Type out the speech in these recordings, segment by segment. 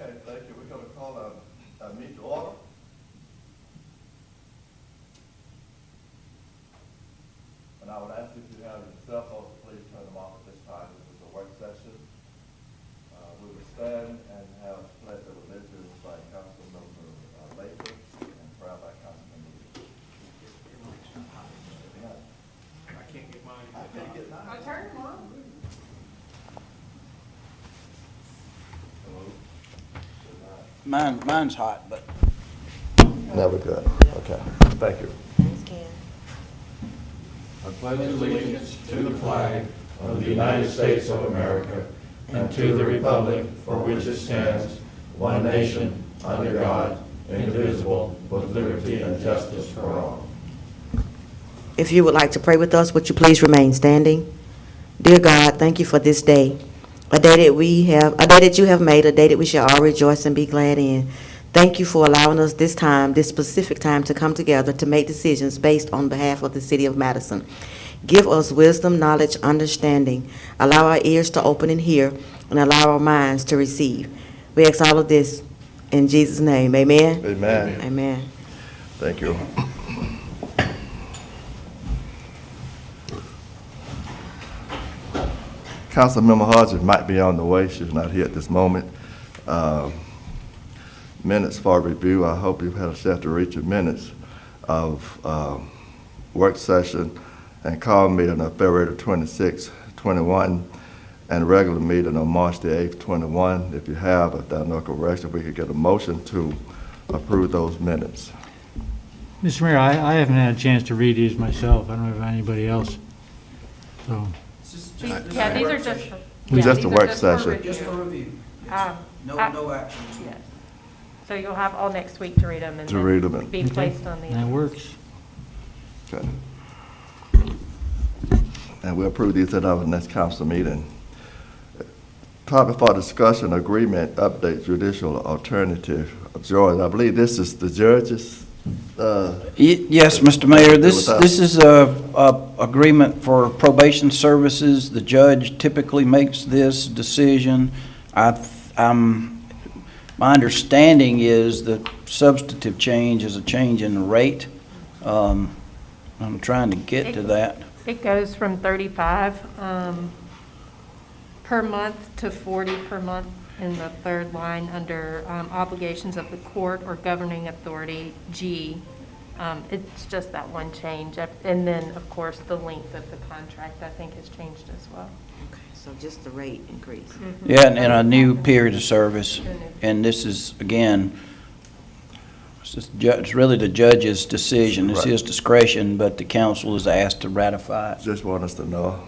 Okay, thank you. We're going to call a meeting to order. And I would ask if you have your cell phones, please turn them off at this time. This is a work session. We will stand and have a pledge of allegiance by Councilmember Latham and prayer by Councilmember Reed. I can't get mine. I can't get mine. I turned them on. Hello? Mine's hot, but. Now we're good. Okay, thank you. Thanks, Ken. I pledge allegiance to the flag of the United States of America and to the republic for which it stands, one nation, under God, indivisible, with liberty and justice for all. If you would like to pray with us, would you please remain standing? Dear God, thank you for this day, a day that you have made, a day that we shall all rejoice and be glad in. Thank you for allowing us this time, this specific time, to come together to make decisions based on behalf of the city of Madison. Give us wisdom, knowledge, understanding. Allow our ears to open and hear, and allow our minds to receive. We ask all of this in Jesus' name. Amen. Amen. Amen. Thank you. Councilmember Hodges might be on the way. She's not here at this moment. Minutes for review. I hope you've had a chance to read your minutes of work session and call meeting of February 26, 21, and regular meeting on March the 8th, 21. If there are no corrections, we could get a motion to approve those minutes. Mr. Mayor, I haven't had a chance to read these myself. I don't know if anybody else. So, Yeah, these are just for. Just yeah, a these are work for session. review. Just for review. Yes. Um, No, I- no action. Yes. So you'll have all next week to read them and To read them then and- be placed on the. that works. Okay. And we'll approve these at our next council meeting. Topic for discussion, agreement, update, judicial alternative. George, I believe this is the judges. Yes, Mr. Mayor, this What's up? is a agreement for probation services. The judge typically makes this decision. My understanding is the substantive change is a change in the rate. I'm trying to get to that. It goes from 35 per month to 40 per month in the third line under obligations of the court or governing authority, G. It's just that one change. And then, of course, the length of the contract, I think, has changed as well. Okay, so just the rate increase. Yeah, and a new period of service. And this is, again, it's really the judge's decision. It's Right. his discretion, but the council is asked to ratify it. Just want us to know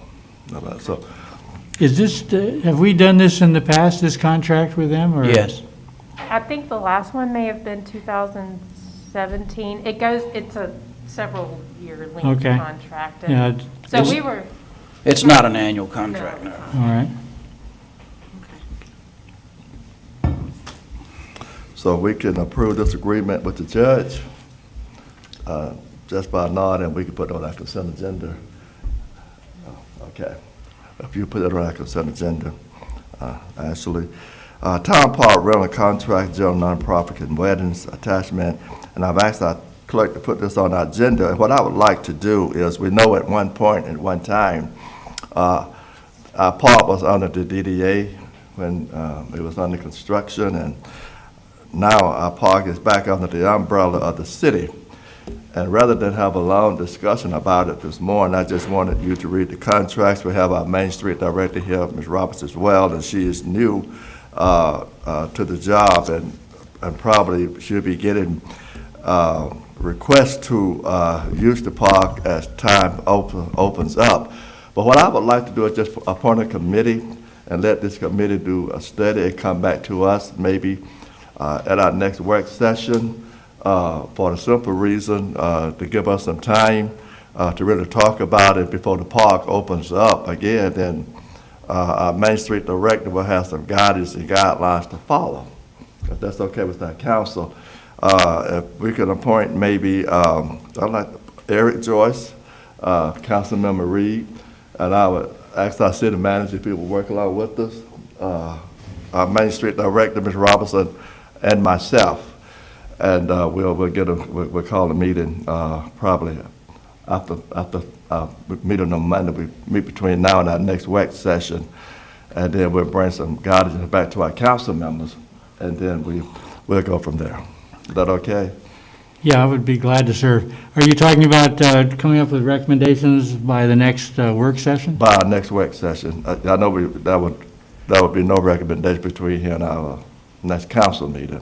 about, so, Is this, have we done this in the past, this contract with them, or? Yes. I think the last one may have been 2017. It's a several year length Okay. contract. Yeah, And so it's- we were, It's not an annual contract, no. all right. so we can approve this agreement with the judge, just by nod, and we can put it on our consent agenda. Okay. If you put it on our consent agenda, actually. Town Park rental contract, general nonprofit and weddings attachment, and I've asked our clerk to put this on our agenda. And what I would like to do is, we know at one point, at one time, our park was under the DDA when it was under construction, and now our park is back under the umbrella of the city. And rather than have a long discussion about it this morning, I just wanted you to read the contracts. We have our Main Street director here, Ms. Roberts, as well, and she is new to the job, and probably should be getting requests to use the park as time opens up. But what I would like to do is just appoint a committee and let this committee do a study and come back to us maybe at our next work session. For the simple reason to give us some time to really talk about it before the park opens up again. Then our Main Street director will have some guidance and guidelines to follow. If that's okay with our council, if we can appoint maybe I'd like Eric Joyce, Councilmember Reed, and I would ask our city manager if he would work along with us. our Main Street Director, Ms. Robinson, and myself. And we'll call a meeting probably after meeting on Monday. We meet between now and our next work session, and then we'll bring some guidance back to our council members, and then we'll go from there. Is that okay? Yeah, I would be glad to serve. Are you talking about coming up with recommendations by the next work session? By our next work session. I know that would be no recommendation between here and our next council meeting.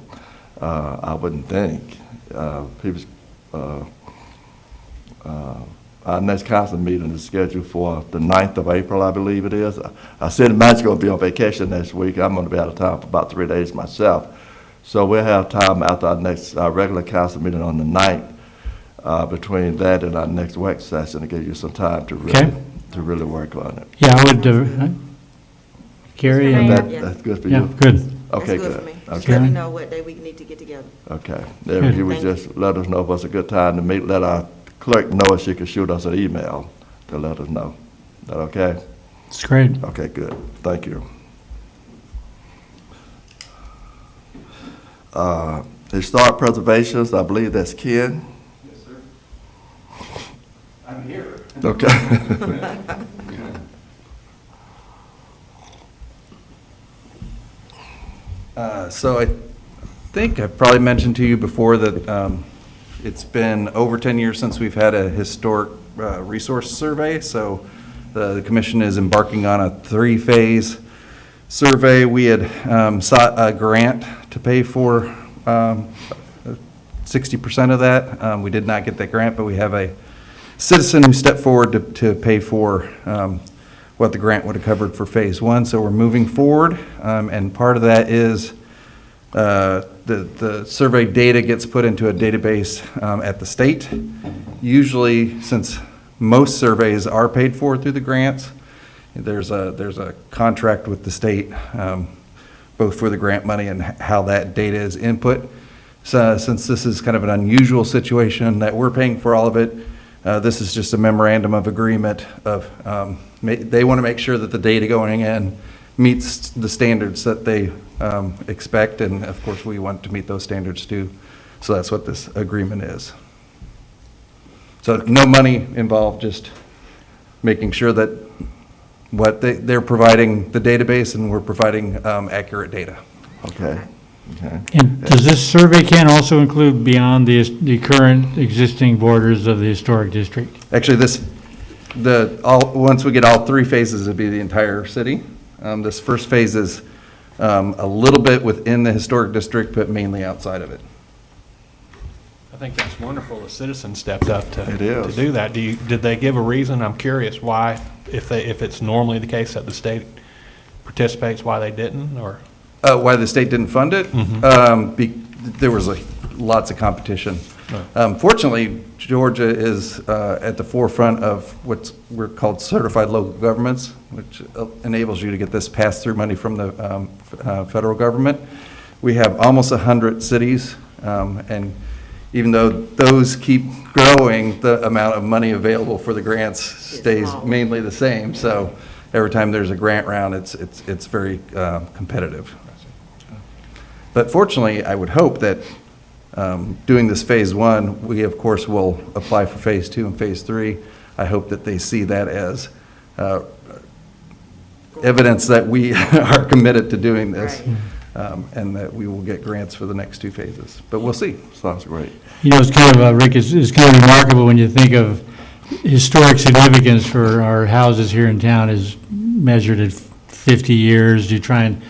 I wouldn't think. Our next council meeting is scheduled for the 9th of April, I believe it is. Our city manager's going to be on vacation next week. I'm going to be out of town for about 3 days myself. So we'll have time after our regular council meeting on the 9th, between that and our next work session, to give you some time to really work on it. Yeah, I would, Carrie? Mr. and- Mayor? Yeah. That's good for Yeah, you? good. Okay, That's good for me. Just Okay. let me know what day we need to get together. Okay. Good. If you would just let us know if it's a good time to meet, let our clerk know if she could shoot us an email to let us know. Is that okay? It's great. Okay, good. Thank you. Historic preservations, I believe that's Ken. Yes, sir. I'm here. Okay. So I think I probably mentioned to you before that it's been over 10 years since we've had a historic resource survey. So the commission is embarking on a 3-phase survey. We had sought a grant to pay for 60% of that. We did not get that grant, but we have a citizen who stepped forward to pay for what the grant would have covered for phase 1. So we're moving forward, and part of that is the survey data gets put into a database at the state. Usually, since most surveys are paid for through the grants, there's a contract with the state, both for the grant money and how that data is input. So since this is kind of an unusual situation that we're paying for all of it, this is just a memorandum of agreement of, they want to make sure that the data going in meets the standards that they expect, and of course, we want to meet those standards too. So that's what this agreement is. So no money involved, just making sure that what they're providing the database and we're providing accurate data. Okay. Okay. And does this survey, Ken, also include beyond the current existing borders of the historic district? Actually, once we get all 3 phases, it'll be the entire city. This first phase is a little bit within the historic district, but mainly outside of it. I think that's wonderful. The citizens stepped up It to is. do that. Did they give a reason? I'm curious why, if it's normally the case that the state participates, why they didn't, or? Why the state didn't fund it? There was lots of competition. Fortunately, Georgia is at the forefront of what's we're called certified local governments, which enables you to get this pass-through money from the federal government. We have almost 100 cities, and even though those keep growing, the amount of money available for the grants stays small. mainly the same. So every time there's a grant round, it's very competitive. But fortunately, I would hope that doing this phase 1, we of course will apply for phase 2 and phase 3. I hope that they see that as evidence that we are committed to doing this, and that we will get grants for the next 2 phases. But we'll see. Sounds great. You know, it's kind of, Rick, it's kind of remarkable when you think of historic significance for our houses here in town is measured at 50 years. You try and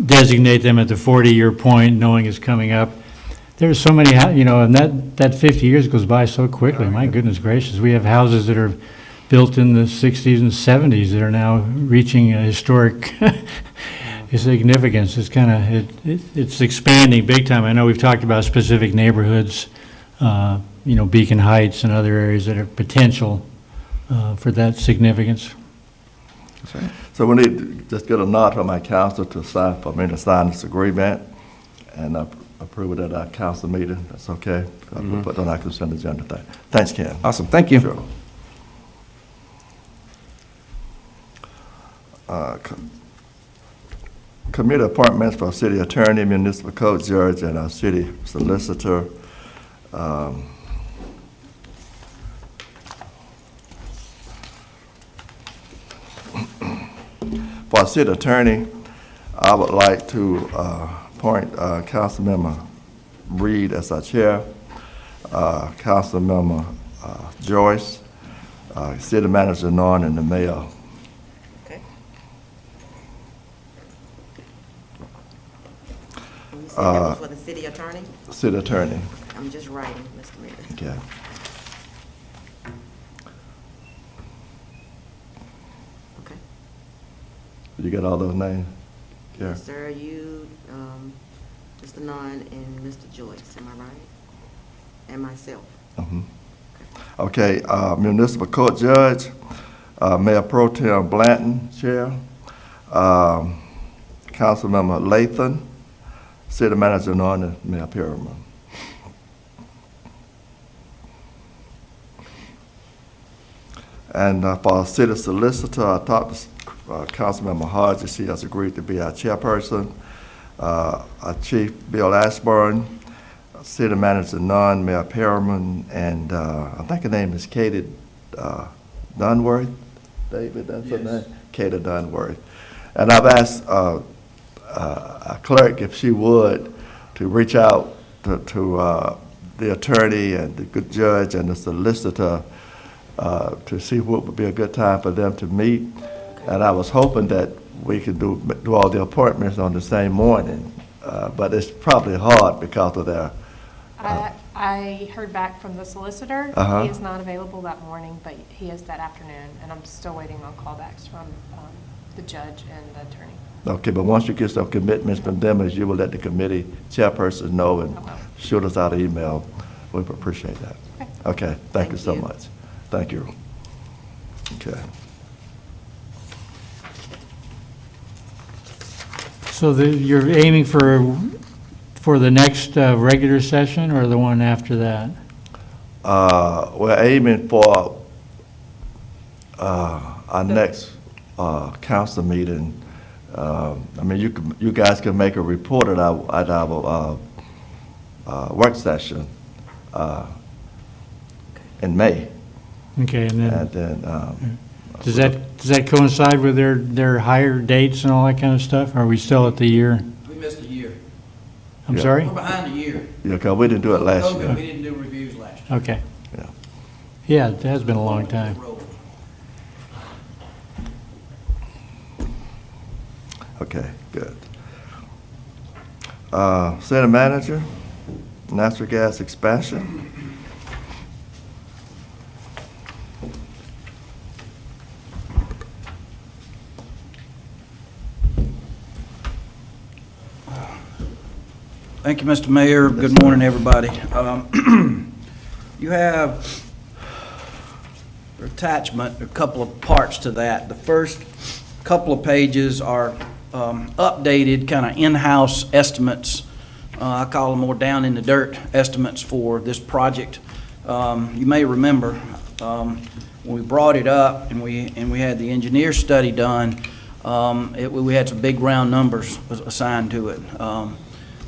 designate them at the 40-year point, knowing it's coming up. There's so many, and that 50 years goes by so quickly. My goodness gracious. We have houses that are built in the 60s and 70s that are now reaching a historic significance. It's kind of, it's expanding big time. I know we've talked about specific neighborhoods, Beacon Heights and other areas that are potential for that significance. So we need to just get a nod from my council to sign this agreement, and approve it at our council meeting. That's okay? We'll put that on our consent agenda. Thanks, Ken. Awesome. Thank you. Sure. committee appointments for city attorney, municipal court judge, and our city solicitor. For our city attorney, I would like to appoint Councilmember Reed as our chair, Councilmember Joyce, city manager Norn, and the mayor. Okay. And you said that was for the city attorney? City attorney. I'm just writing, Mr. Mayor. Okay. Okay. You got all those names? Yeah. Yes, sir, you, Mr. Nunn, and Mr. Joyce, am I right? And myself. Mhm. Okay, municipal court judge, Mayor Pro Tem Blanton, chair, Councilmember Lathan, city manager Norn, and Mayor Perriman. And for our city solicitor, I talked to Councilmember Hodges. She has agreed to be our chairperson. Our chief, Bill Ashburn, city manager Nunn, Mayor Perriman, and I think her name is Katie Dunworth. David, that's her name? Katie Dunworth. And I've asked our clerk if she would to reach out to the attorney and the good judge and the solicitor to see what would be a good time for them to meet. And I was hoping that we could do all the appointments on the same morning, but it's probably hard because of their. I heard back from the solicitor. Uh-huh. He is not available that morning, but he is that afternoon, and I'm still waiting on callbacks from the judge and the attorney. Okay, but once you get some commitments from them, as you will let the committee chairperson know and I will. shoot us out an email, we would appreciate that. Okay. Okay, thank you so Thank you. much. Thank you. Okay. So you're aiming for the next regular session or the one after that? We're aiming for our next council meeting. I mean, you guys can make a report at our work session in May, Okay, and and then, then does that coincide with their higher dates and all that kind of stuff? Are we still at the year? We missed a year. I'm Yeah. sorry? We're behind a year. yeah, because we didn't do it last COVID, year. we didn't do reviews last year. Okay. Yeah. Yeah, it has been a long time. Okay, good. City manager, natural gas expansion. Thank you, Mr. Mayor. Good morning, everybody. You have attachment, a couple of parts to that. The first couple of pages are updated, kind of in-house estimates. I call them more down in the dirt estimates for this project. You may remember, when we brought it up and we had the engineer study done, we had some big round numbers assigned to it.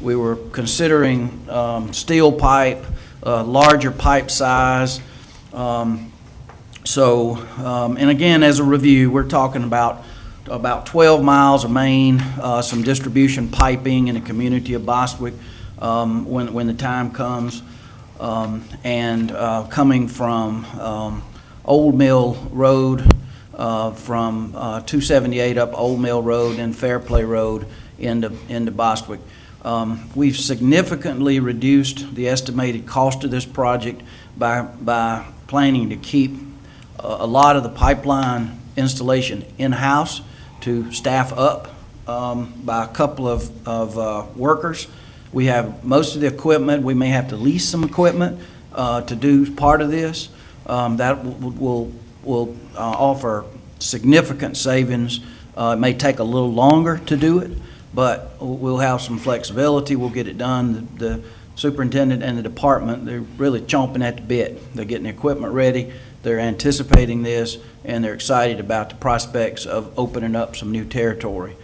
We were considering steel pipe, larger pipe size. And again, as a review, we're talking about 12 miles of main, some distribution piping in the community of Bostwick when the time comes, and coming from Old Mill Road, from 278 up Old Mill Road and Fairplay Road into Bostwick. We've significantly reduced the estimated cost of this project by planning to keep a lot of the pipeline installation in-house to staff up by a couple of workers. We have most of the equipment. We may have to lease some equipment to do part of this. That will offer significant savings. It may take a little longer to do it, but we'll have some flexibility. We'll get it done. The superintendent and the department, they're really chomping at the bit. They're getting the equipment ready. They're anticipating this, and they're excited about the prospects of opening up some new territory.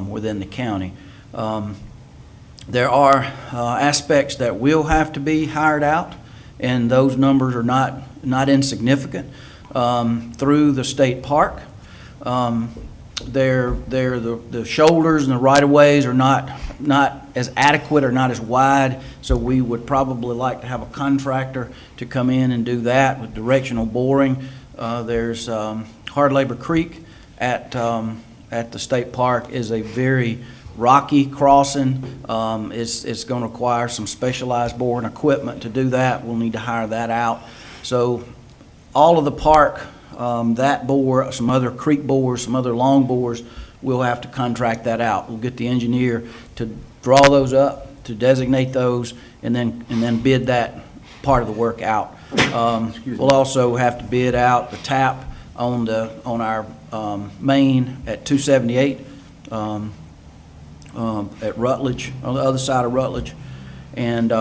within the county. There are aspects that will have to be hired out, and those numbers are not insignificant. Through the state park, the shoulders and the right-of-ways are not as adequate or not as wide, so we would probably like to have a contractor to come in and do that with directional boring. There's Hard Labor Creek at the state park is a very rocky crossing. It's going to require some specialized boring equipment to do that. We'll need to hire that out. So all of the park, that bore, some other creek bores, some other long bores, we'll have to contract that out. We'll get the engineer to draw those up, to designate those, and then bid that part of the work out. We'll also have to bid out the tap on our main at 278 at Rutledge, on the other side of Rutledge, and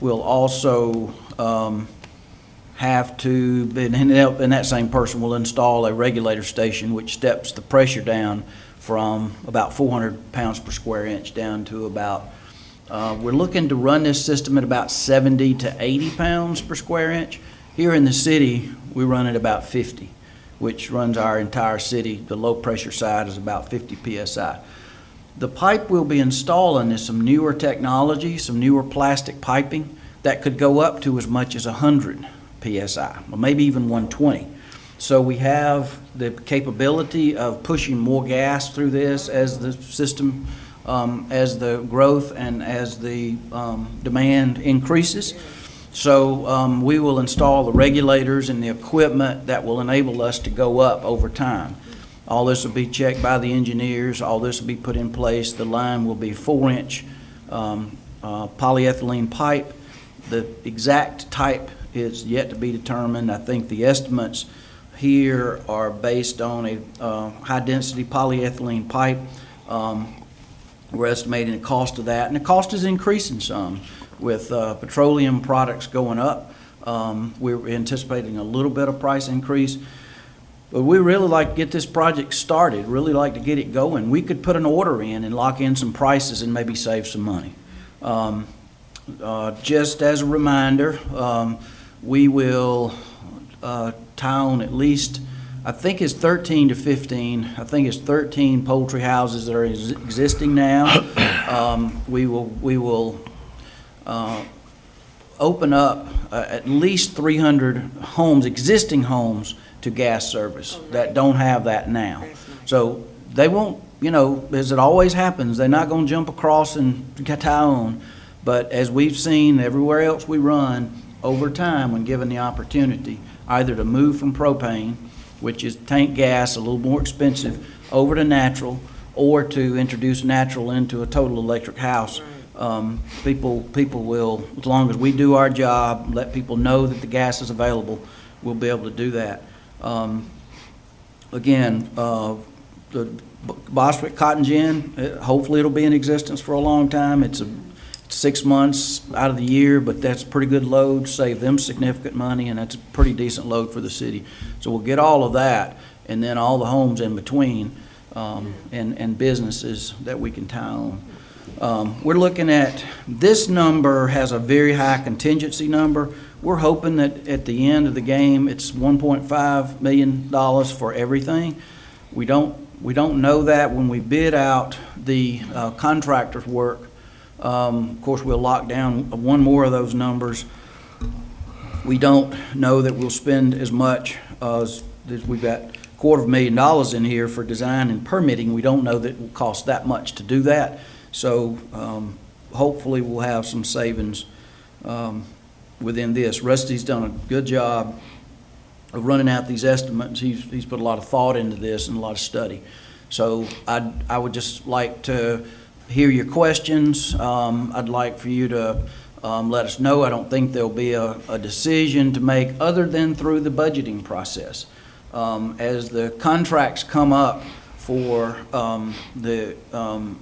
we'll also have to, and that same person will install a regulator station which steps the pressure down from about 400 pounds per square inch down to about, we're looking to run this system at about 70 to 80 pounds per square inch. Here in the city, we run at about 50, which runs our entire city. The low pressure side is about 50 PSI. The pipe we'll be installing is some newer technology, some newer plastic piping that could go up to as much as 100 PSI, or maybe even 120. So we have the capability of pushing more gas through this as the system, as the growth and as the demand increases. So we will install the regulators and the equipment that will enable us to go up over time. All this will be checked by the engineers. All this will be put in place. The line will be 4-inch polyethylene pipe. The exact type is yet to be determined. I think the estimates here are based on a high-density polyethylene pipe. We're estimating the cost of that, and the cost is increasing some with petroleum products going up. We're anticipating a little bit of price increase. But we really like to get this project started, really like to get it going. We could put an order in and lock in some prices and maybe save some money. Just as a reminder, we will town at least, I think it's 13 to 15, I think it's 13 poultry houses that are existing now. We will open up at least 300 homes, existing homes, to gas service that don't have that now. So they won't, as it always happens, they're not going to jump across and tie on. But as we've seen everywhere else we run, over time, when given the opportunity, either to move from propane, which is tank gas, a little more expensive, over to natural, or to introduce natural into a total electric house, people will, as long as we do our job, let people know that the gas is available, we'll be able to do that. Again, the Bostwick Cotton Gin, hopefully it'll be in existence for a long time. It's 6 months out of the year, but that's a pretty good load, save them significant money, and that's a pretty decent load for the city. So we'll get all of that, and then all the homes in between, and businesses that we can tie on. We're looking at, this number has a very high contingency number. We're hoping that at the end of the game, it's $1.5 million for everything. We don't know that when we bid out the contractor's work. Of course, we'll lock down one more of those numbers. We don't know that we'll spend as much as we've got $250,000 in here for design and permitting. We don't know that it will cost that much to do that. So hopefully we'll have some savings within this. Rusty's done a good job of running out these estimates. He's put a lot of thought into this and a lot of study. So I would just like to hear your questions. I'd like for you to let us know. I don't think there'll be a decision to make other than through the budgeting process. As the contracts come up for the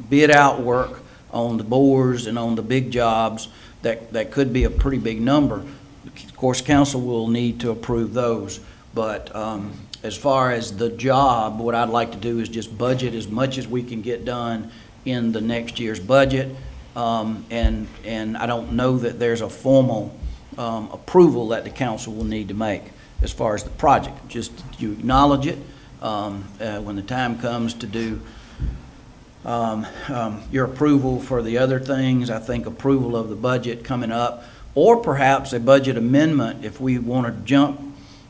bid out work on the bores and on the big jobs, that could be a pretty big number. Of course, council will need to approve those, but as far as the job, what I'd like to do is just budget as much as we can get done in the next year's budget. And I don't know that there's a formal approval that the council will need to make as far as the project. Just you acknowledge it when the time comes to do your approval for the other things. I think approval of the budget coming up, or perhaps a budget amendment if we want to jump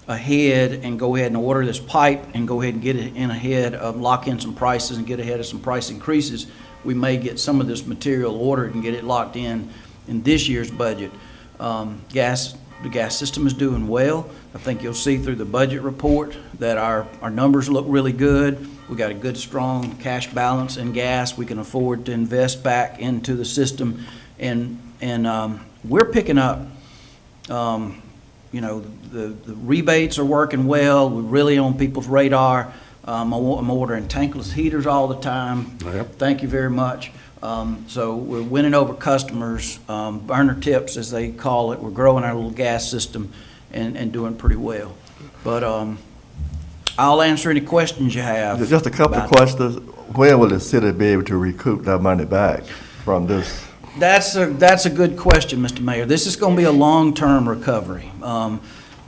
ahead and go ahead and order this pipe and go ahead and get it in ahead of, lock in some prices and get ahead of some price increases. We may get some of this material ordered and get it locked in this year's budget. The gas system is doing well. I think you'll see through the budget report that our numbers look really good. We got a good, strong cash balance in gas. We can afford to invest back into the system, and we're picking up. The rebates are working well. We're really on people's radar. I'm ordering tankless heaters all the time. Yep. Thank you very much. So we're winning over customers, burner tips as they call it. We're growing our little gas system and doing pretty well. But I'll answer any questions you have. Just a couple of about it. questions. When will the city be able to recoup that money back from this? That's a good question, Mr. Mayor. This is going to be a long-term recovery.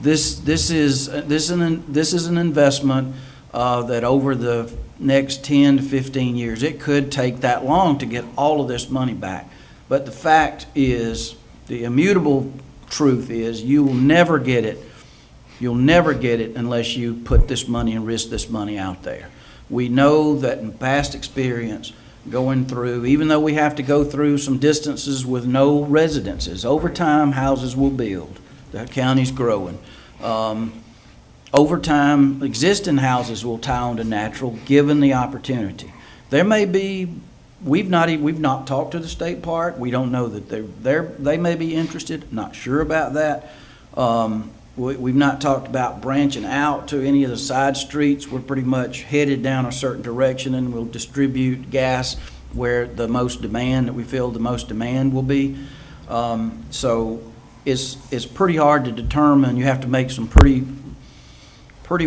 This is an investment that over the next 10 to 15 years, it could take that long to get all of this money back. But the fact is, the immutable truth is, you will never get it. You'll never get it unless you put this money and risk this money out there. We know that in past experience, going through, even though we have to go through some distances with no residences, over time, houses will build. The county's growing. Over time, existing houses will tie onto natural, given the opportunity. There may be, we've not talked to the state park. We don't know that they may be interested. Not sure about that. We've not talked about branching out to any of the side streets. We're pretty much headed down a certain direction, and we'll distribute gas where the most demand, that we feel the most demand will be. So it's pretty hard to determine. You have to make some pretty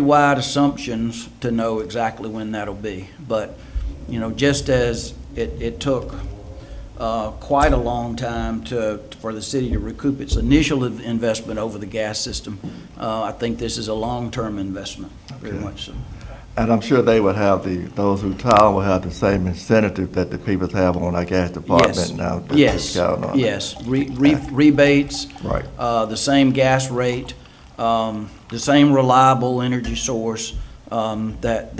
wide assumptions to know exactly when that'll be. But, just as it took quite a long time for the city to recoup its initial investment over the gas system, I think this is a long-term investment, very much so. And I'm sure they would have those who town will have the same incentive that the people have on our gas department now. that Yes, they count on. yes. Rebates. Right. The same gas rate, the same reliable energy source that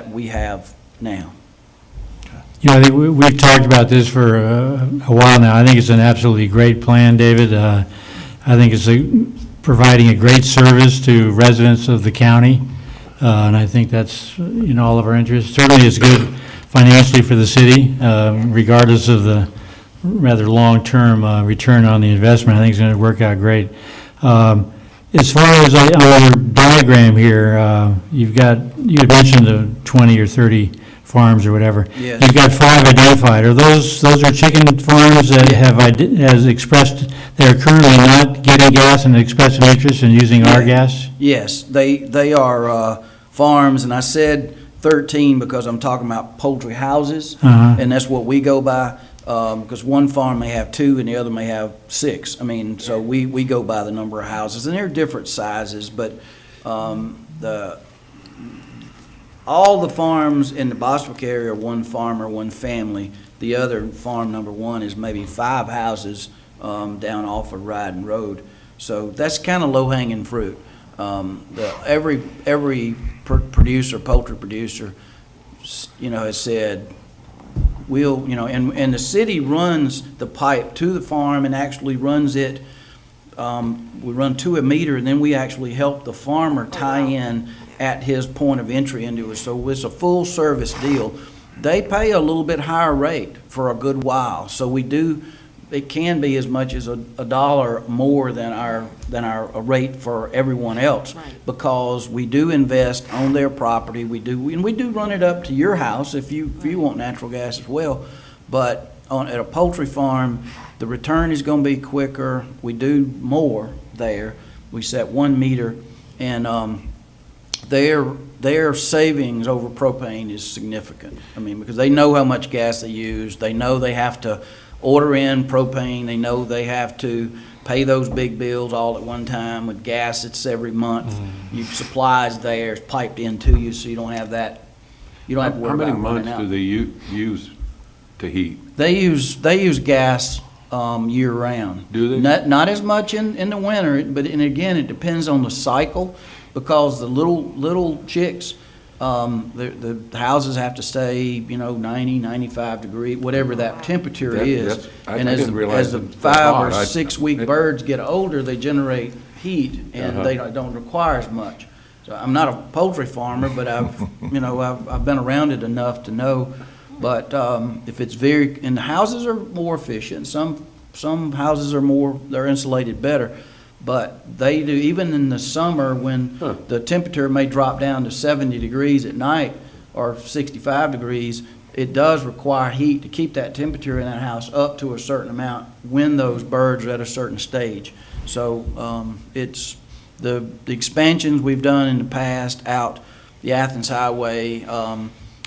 we have now. I think we've talked about this for a while now. I think it's an absolutely great plan, David. I think it's providing a great service to residents of the county, and I think that's in all of our interests. Certainly, it's good financially for the city, regardless of the rather long-term return on the investment. I think it's going to work out great. As far as on your diagram here, you mentioned the 20 or 30 farms or whatever. Yes. You've got 5 identified. Are those are chicken farms that has expressed, they're currently not getting gas and expressed an interest in using our gas? Yes, they are farms, and I said 13 because I'm talking about poultry houses, and that's what we go by, because one farm may have 2 and the other may have 6. I mean, so we go by the number of houses, and they're different sizes, but all the farms in the Bostwick area are one farmer, one family. The other farm, number 1, is maybe 5 houses down off of Ryden Road. So that's kind of low-hanging fruit. Every poultry producer, has said, and the city runs the pipe to the farm and actually runs it. We run to a meter, and then we actually help the farmer tie in at his point of entry into it. So it's a full service deal. They pay a little bit higher rate for a good while. So it can be as much as $1 more than our rate for everyone else. Right. Because we do invest on their property. We do run it up to your house if you want natural gas as well. But at a poultry farm, the return is going to be quicker. We do more there. We set 1 meter, and their savings over propane is significant. I mean, because they know how much gas they use, they know they have to order in propane, they know they have to pay those big bills all at one time. With gas, it's every month. You supplies there, it's piped into you, so you don't have that, you don't have to worry about running out. How many months do they use to heat? They use gas year round. Do they? Not as much in the winter, but and again, it depends on the cycle, because the little chicks, the houses have to stay 90, 95 degree, whatever that temperature is. I And didn't realize as the it was 5 or hot. 6 week birds get older, they generate heat, and they don't require as much. So I'm not a poultry farmer, but I've been around it enough to know. But if it's and the houses are more efficient. Some houses they're insulated better. But they do, even in the summer when the temperature may drop down to 70 degrees at night or 65 degrees, it does require heat to keep that temperature in that house up to a certain amount when those birds are at a certain stage. So it's the expansions we've done in the past out the Athens Highway,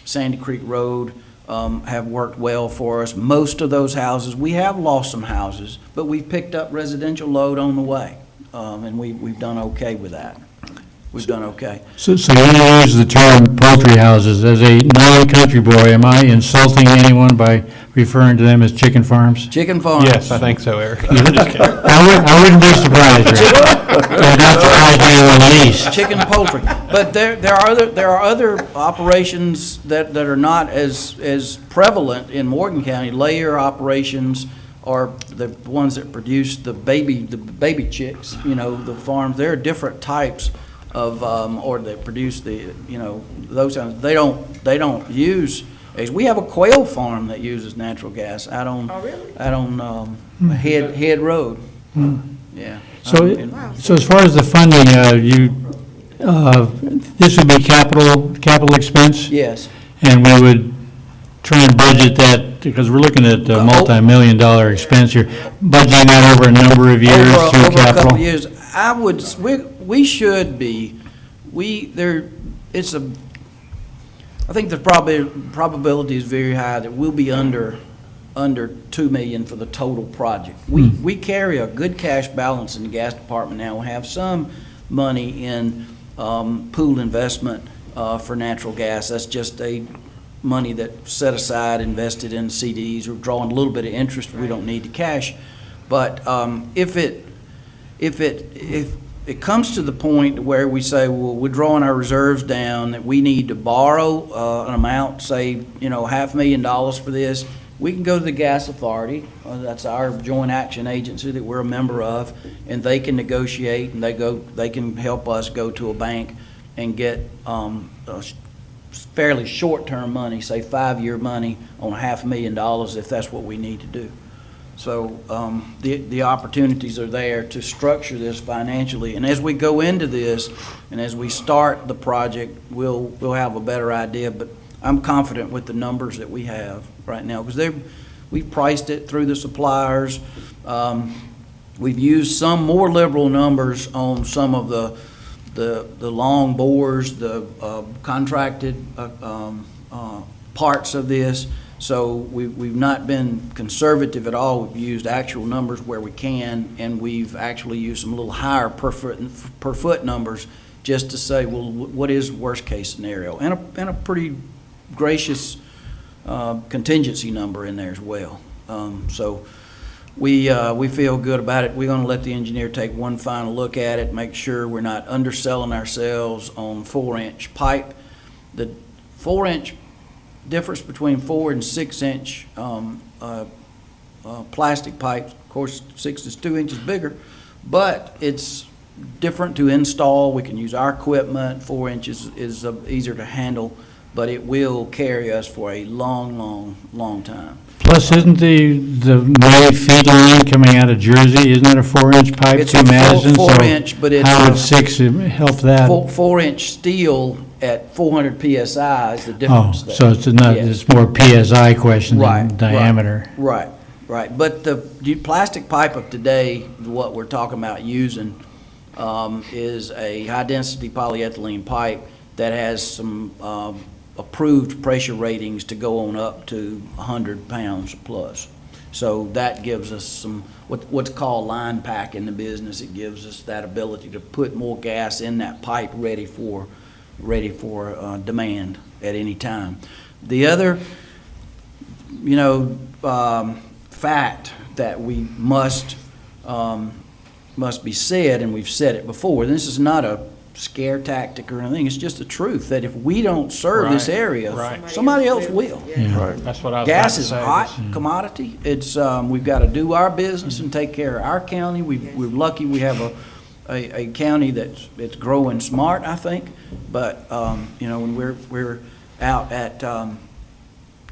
Sandy Creek Road, have worked well for us. Most of those houses, we have lost some houses, but we've picked up residential load on the way, and we've done okay with that. We've done okay. So you use the term poultry houses. As a non-country boy, am I insulting anyone by referring to them as chicken farms? Chicken farms. Yes, I think so, Eric. I wouldn't be surprised, Rick. I'm not surprised you in the least. Chicken poultry. But there are other operations that are not as prevalent in Morgan County. Layer operations are the ones that produce the baby chicks, the farms. There are different types of, or that produce those kinds. They don't use, we have a quail farm that uses natural gas out on Head Road. Yeah. So as far as the funding, this would be capital expense? Yes. And we would try and budget that, because we're looking at a multi-million-dollar expense here, budgeting that over a number of years through Over a couple capital? of years, we should be, I think the probability is very high that we'll be under $2 million for the total project. We carry a good cash balance in the gas department now. We have some money in pooled investment for natural gas. That's just money that's set aside, invested in CDs. We're drawing a little bit of interest. We don't need the cash. But if it comes to the point where we say, well, we're drawing our reserves down, that we need to borrow an amount, say, $500,000 for this, we can go to the Gas Authority. That's our joint action agency that we're a member of, and they can negotiate, and they can help us go to a bank and get fairly short-term money, say 5-year money on $500,000 if that's what we need to do. So the opportunities are there to structure this financially. And as we go into this and as we start the project, we'll have a better idea. But I'm confident with the numbers that we have right now, because we've priced it through the suppliers. We've used some more liberal numbers on some of the long bores, the contracted parts of this. So we've not been conservative at all. We've used actual numbers where we can, and we've actually used some little higher per foot numbers just to say, well, what is worst case scenario, and a pretty gracious contingency number in there as well. So we feel good about it. We're going to let the engineer take one final look at it, make sure we're not underselling ourselves on 4-inch pipe. The 4-inch difference between 4 and 6-inch plastic pipes, of course, 6 is 2 inches bigger, but it's different to install. We can use our equipment. 4 inches is easier to handle, but it will carry us for a long time. Plus, isn't the main feed line coming out of Jersey, isn't that a 4-inch pipe It's to a Madison? 4-inch, but it's how would 6 help that? 4-inch steel at 400 PSI is the difference there. So it's more PSI question Right, than diameter. Right. But the plastic pipe of today, what we're talking about using, is a high-density polyethylene pipe that has some approved pressure ratings to go on up to 100 pounds plus. So that gives us some, what's called line pack in the business. It gives us that ability to put more gas in that pipe ready for demand at any time. The other, fact that we must be said, and we've said it before, this is not a scare tactic or anything, it's just the truth, that if we don't serve this Right, area, right. somebody else will. Right. That's what I was about Gas to is say. a hot commodity. It's, we've got to do our business and take care of our county. We're lucky we have a county it's growing smart, I think. But, when we're out at,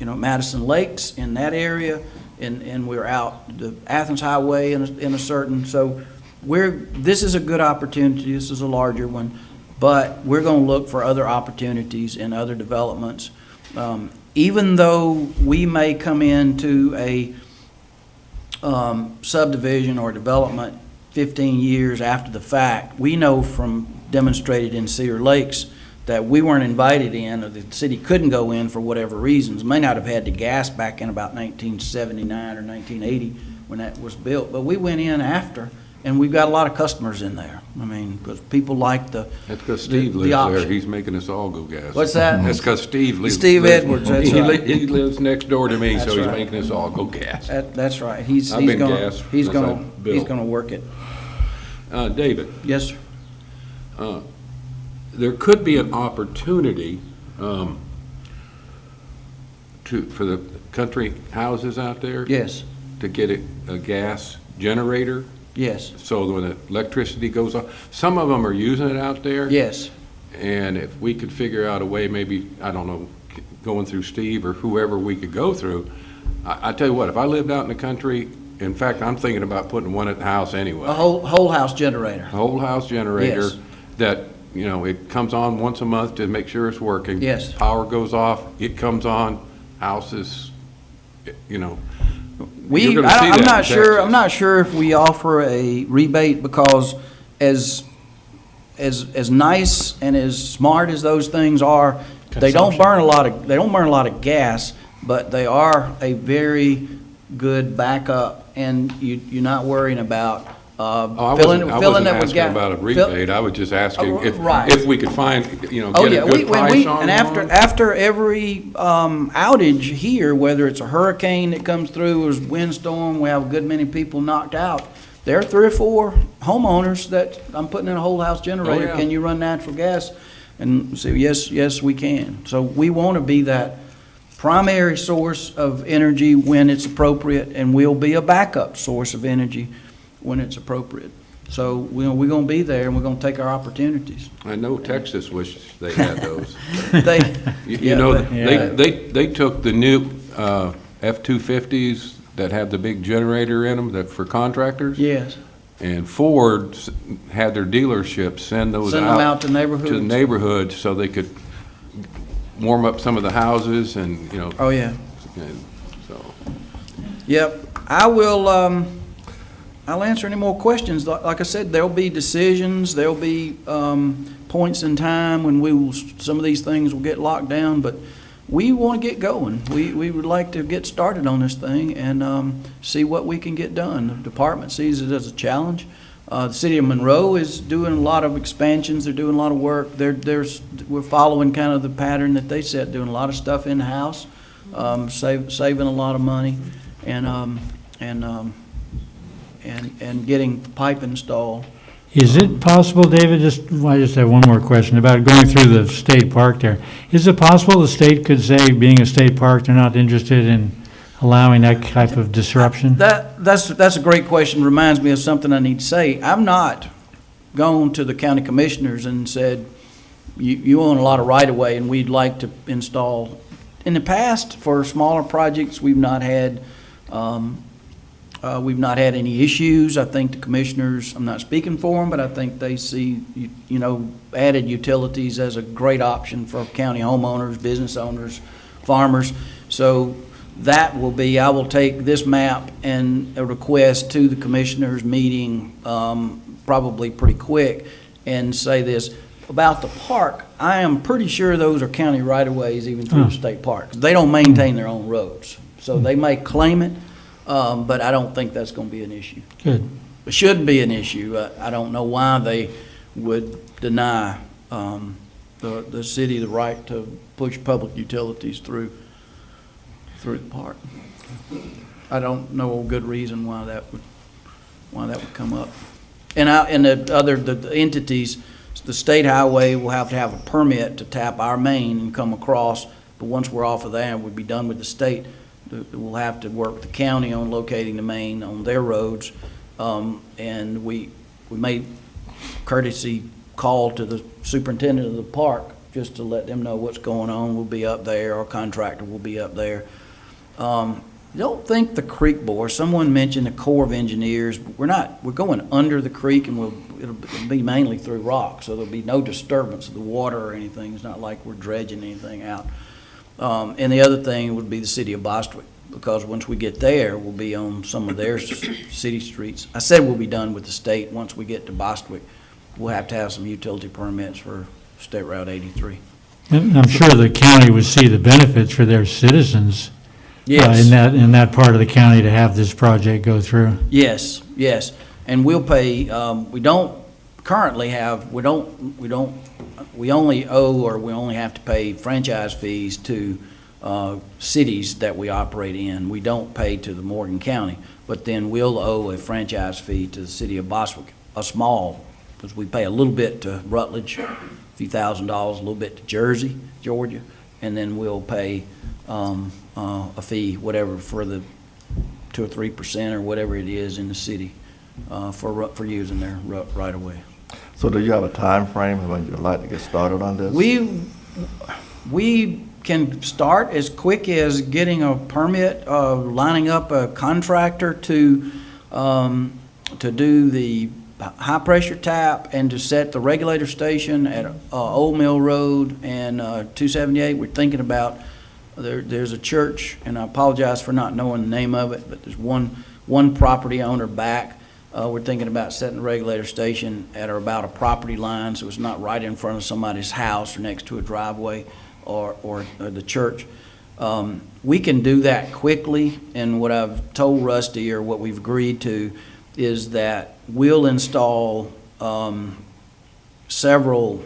Madison Lakes in that area, and we're out the Athens Highway in a certain, so this is a good opportunity. This is a larger one, but we're going to look for other opportunities and other developments. Even though we may come into a subdivision or development 15 years after the fact, we know from demonstrated in Cedar Lakes that we weren't invited in, or the city couldn't go in for whatever reasons. May not have had the gas back in about 1979 or 1980 when that was built, but we went in after. And we've got a lot of customers in there. I mean, because people like the That's because Steve the lives there. option. He's making us all go gas. What's that? That's because Steve lives. Steve Edwards, that's right. He lives next door to me, That's so he's right. making us all go gas. That's right. He's I've been gonna gas he's since gonna I he's built. gonna work it. David, Yes, sir. there could be an opportunity for the country houses out there Yes. to get a gas generator, Yes. so when the electricity goes off. Some of them are using it out there. Yes. And if we could figure out a way, maybe, I don't know, going through Steve or whoever we could go through, I tell you what, if I lived out in the country, in fact, I'm thinking about putting one at the house anyway. A whole house generator. A whole house generator Yes. that, it comes on once a month to make sure it's working. Yes. Power goes off, it comes on, house is, You're gonna see I'm that not in sure. Texas. I'm not sure if we offer a rebate, because as nice and as smart as those things are, they don't burn a lot of gas, but they are a very good backup, and you're not worrying about I filling wasn't it with asking gas. about a rebate, I was just asking Right. if we could find, Oh, get yeah, a good price on and one. after every outage here, whether it's a hurricane that comes through or windstorm, we have a good many people knocked out. There are 3 or 4 homeowners that I'm putting in a whole house generator. yeah. Can you run natural gas? And say, yes, we can. So we want to be that primary source of energy when it's appropriate, and we'll be a backup source of energy when it's appropriate. So we're going to be there, and we're going to take our opportunities. I know Texas wishes they had those. They, They took the new F-250s that have the big generator in them that for contractors. yes. And Ford had their dealerships send those Send them out to neighborhoods. to the neighborhoods so they could warm up some of the houses and, Oh, yeah. and so. Yep. I will, I'll answer any more questions. Like I said, there'll be decisions, there'll be points in time when some of these things will get locked down, but we want to get going. We would like to get started on this thing and see what we can get done. The department sees it as a challenge. The city of Monroe is doing a lot of expansions. They're doing a lot of work. We're following kind of the pattern that they set, doing a lot of stuff in-house, saving a lot of money, and getting pipe installed. Is it possible, David, I just have one more question about going through the state park there. Is it possible the state could say, being a state park, they're not interested in allowing that type of disruption? That's a great question. Reminds me of something I need to say. I've not gone to the county commissioners and said, you own a lot of right-of-way and we'd like to install. In the past, for smaller projects, we've not had any issues. I think the commissioners, I'm not speaking for them, but I think they see, added utilities as a great option for county homeowners, business owners, farmers. So that will be, I will take this map and a request to the commissioners meeting, probably pretty quick, and say this. About the park, I am pretty sure those are county right-of-ways even through the state parks. They don't maintain their own roads, so they may claim it, but I don't think that's gonna be an issue. Good. It shouldn't be an issue. I don't know why they would deny the city the right to push public utilities through the park. I don't know a good reason why that would come up. And the entities, the state highway will have to have a permit to tap our main and come across, but once we're off of that, we'll be done with the state. We'll have to work with the county on locating the main on their roads. And we made courtesy call to the superintendent of the park just to let them know what's going on. We'll be up there, our contractor will be up there. Don't think the creek bore, someone mentioned the Corps of Engineers, but we're going under the creek, and it'll be mainly through rock, so there'll be no disturbance of the water or anything. It's not like we're dredging anything out. And the other thing would be the city of Bostwick, because once we get there, we'll be on some of their city streets. I said we'll be done with the state. Once we get to Bostwick, we'll have to have some utility permits for State Route 83. And I'm sure the county would see the benefits for their citizens Yes. in that part of the county to have this project go through. Yes, yes, and we'll pay, we don't currently have, we only owe, or we only have to pay franchise fees to cities that we operate in. We don't pay to the Morgan County, but then we'll owe a franchise fee to the city of Bostwick, a small, because we pay a little bit to Rutledge, a few $1,000s, a little bit to Jersey, Georgia, and then we'll pay a fee, whatever, for the 2 or 3% or whatever it is in the city for using their right of way. So do you have a time frame when you'd like to get started on this? We can start as quick as getting a permit, lining up a contractor to do the high pressure tap and to set the regulator station at Old Mill Road and 278. We're thinking about. There's a church, and I apologize for not knowing the name of it, but there's one property owner back. We're thinking about setting the regulator station at or about a property line, so it's not right in front of somebody's house or next to a driveway or the church. We can do that quickly, and what I've told Rusty, or what we've agreed to, is that we'll install several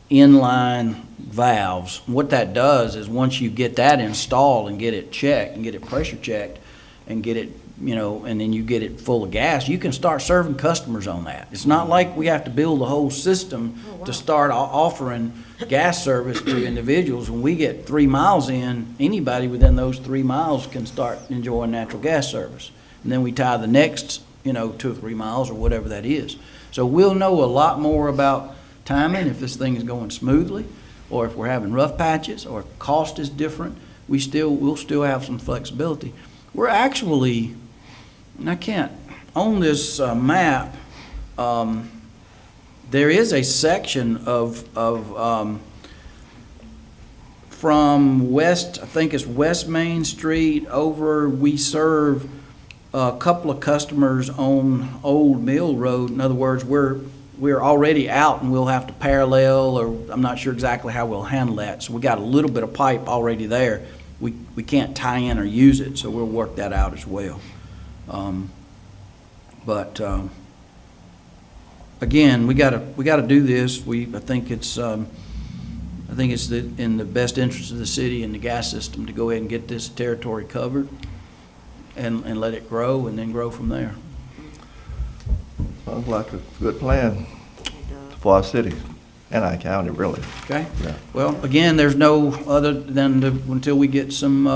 inline valves. What that does is once you get that installed and get it checked and get it pressure checked and get it, and then you get it full of gas, you can start serving customers on that. It's not like we have to build a whole system to start offering gas service to individuals. When we get 3 miles in, anybody within those 3 miles can start enjoying natural gas service. And then we tie the next, 2 or 3 miles or whatever that is. So we'll know a lot more about timing, if this thing is going smoothly, or if we're having rough patches, or if cost is different. We'll still have some flexibility. We're actually, and I can't, on this map, there is a section of from west, I think it's West Main Street over, we serve a couple of customers on Old Mill Road. In other words, we're already out, and we'll have to parallel, or I'm not sure exactly how we'll handle that. So we got a little bit of pipe already there. We can't tie in or use it, so we'll work that out as well. Again, we gotta do this. I think it's in the best interest of the city and the gas system to go ahead and get this territory covered and let it grow, and then grow from there. Sounds like a good plan for our city and our county, really. Okay? Yeah. Well, again, there's no other than until we get some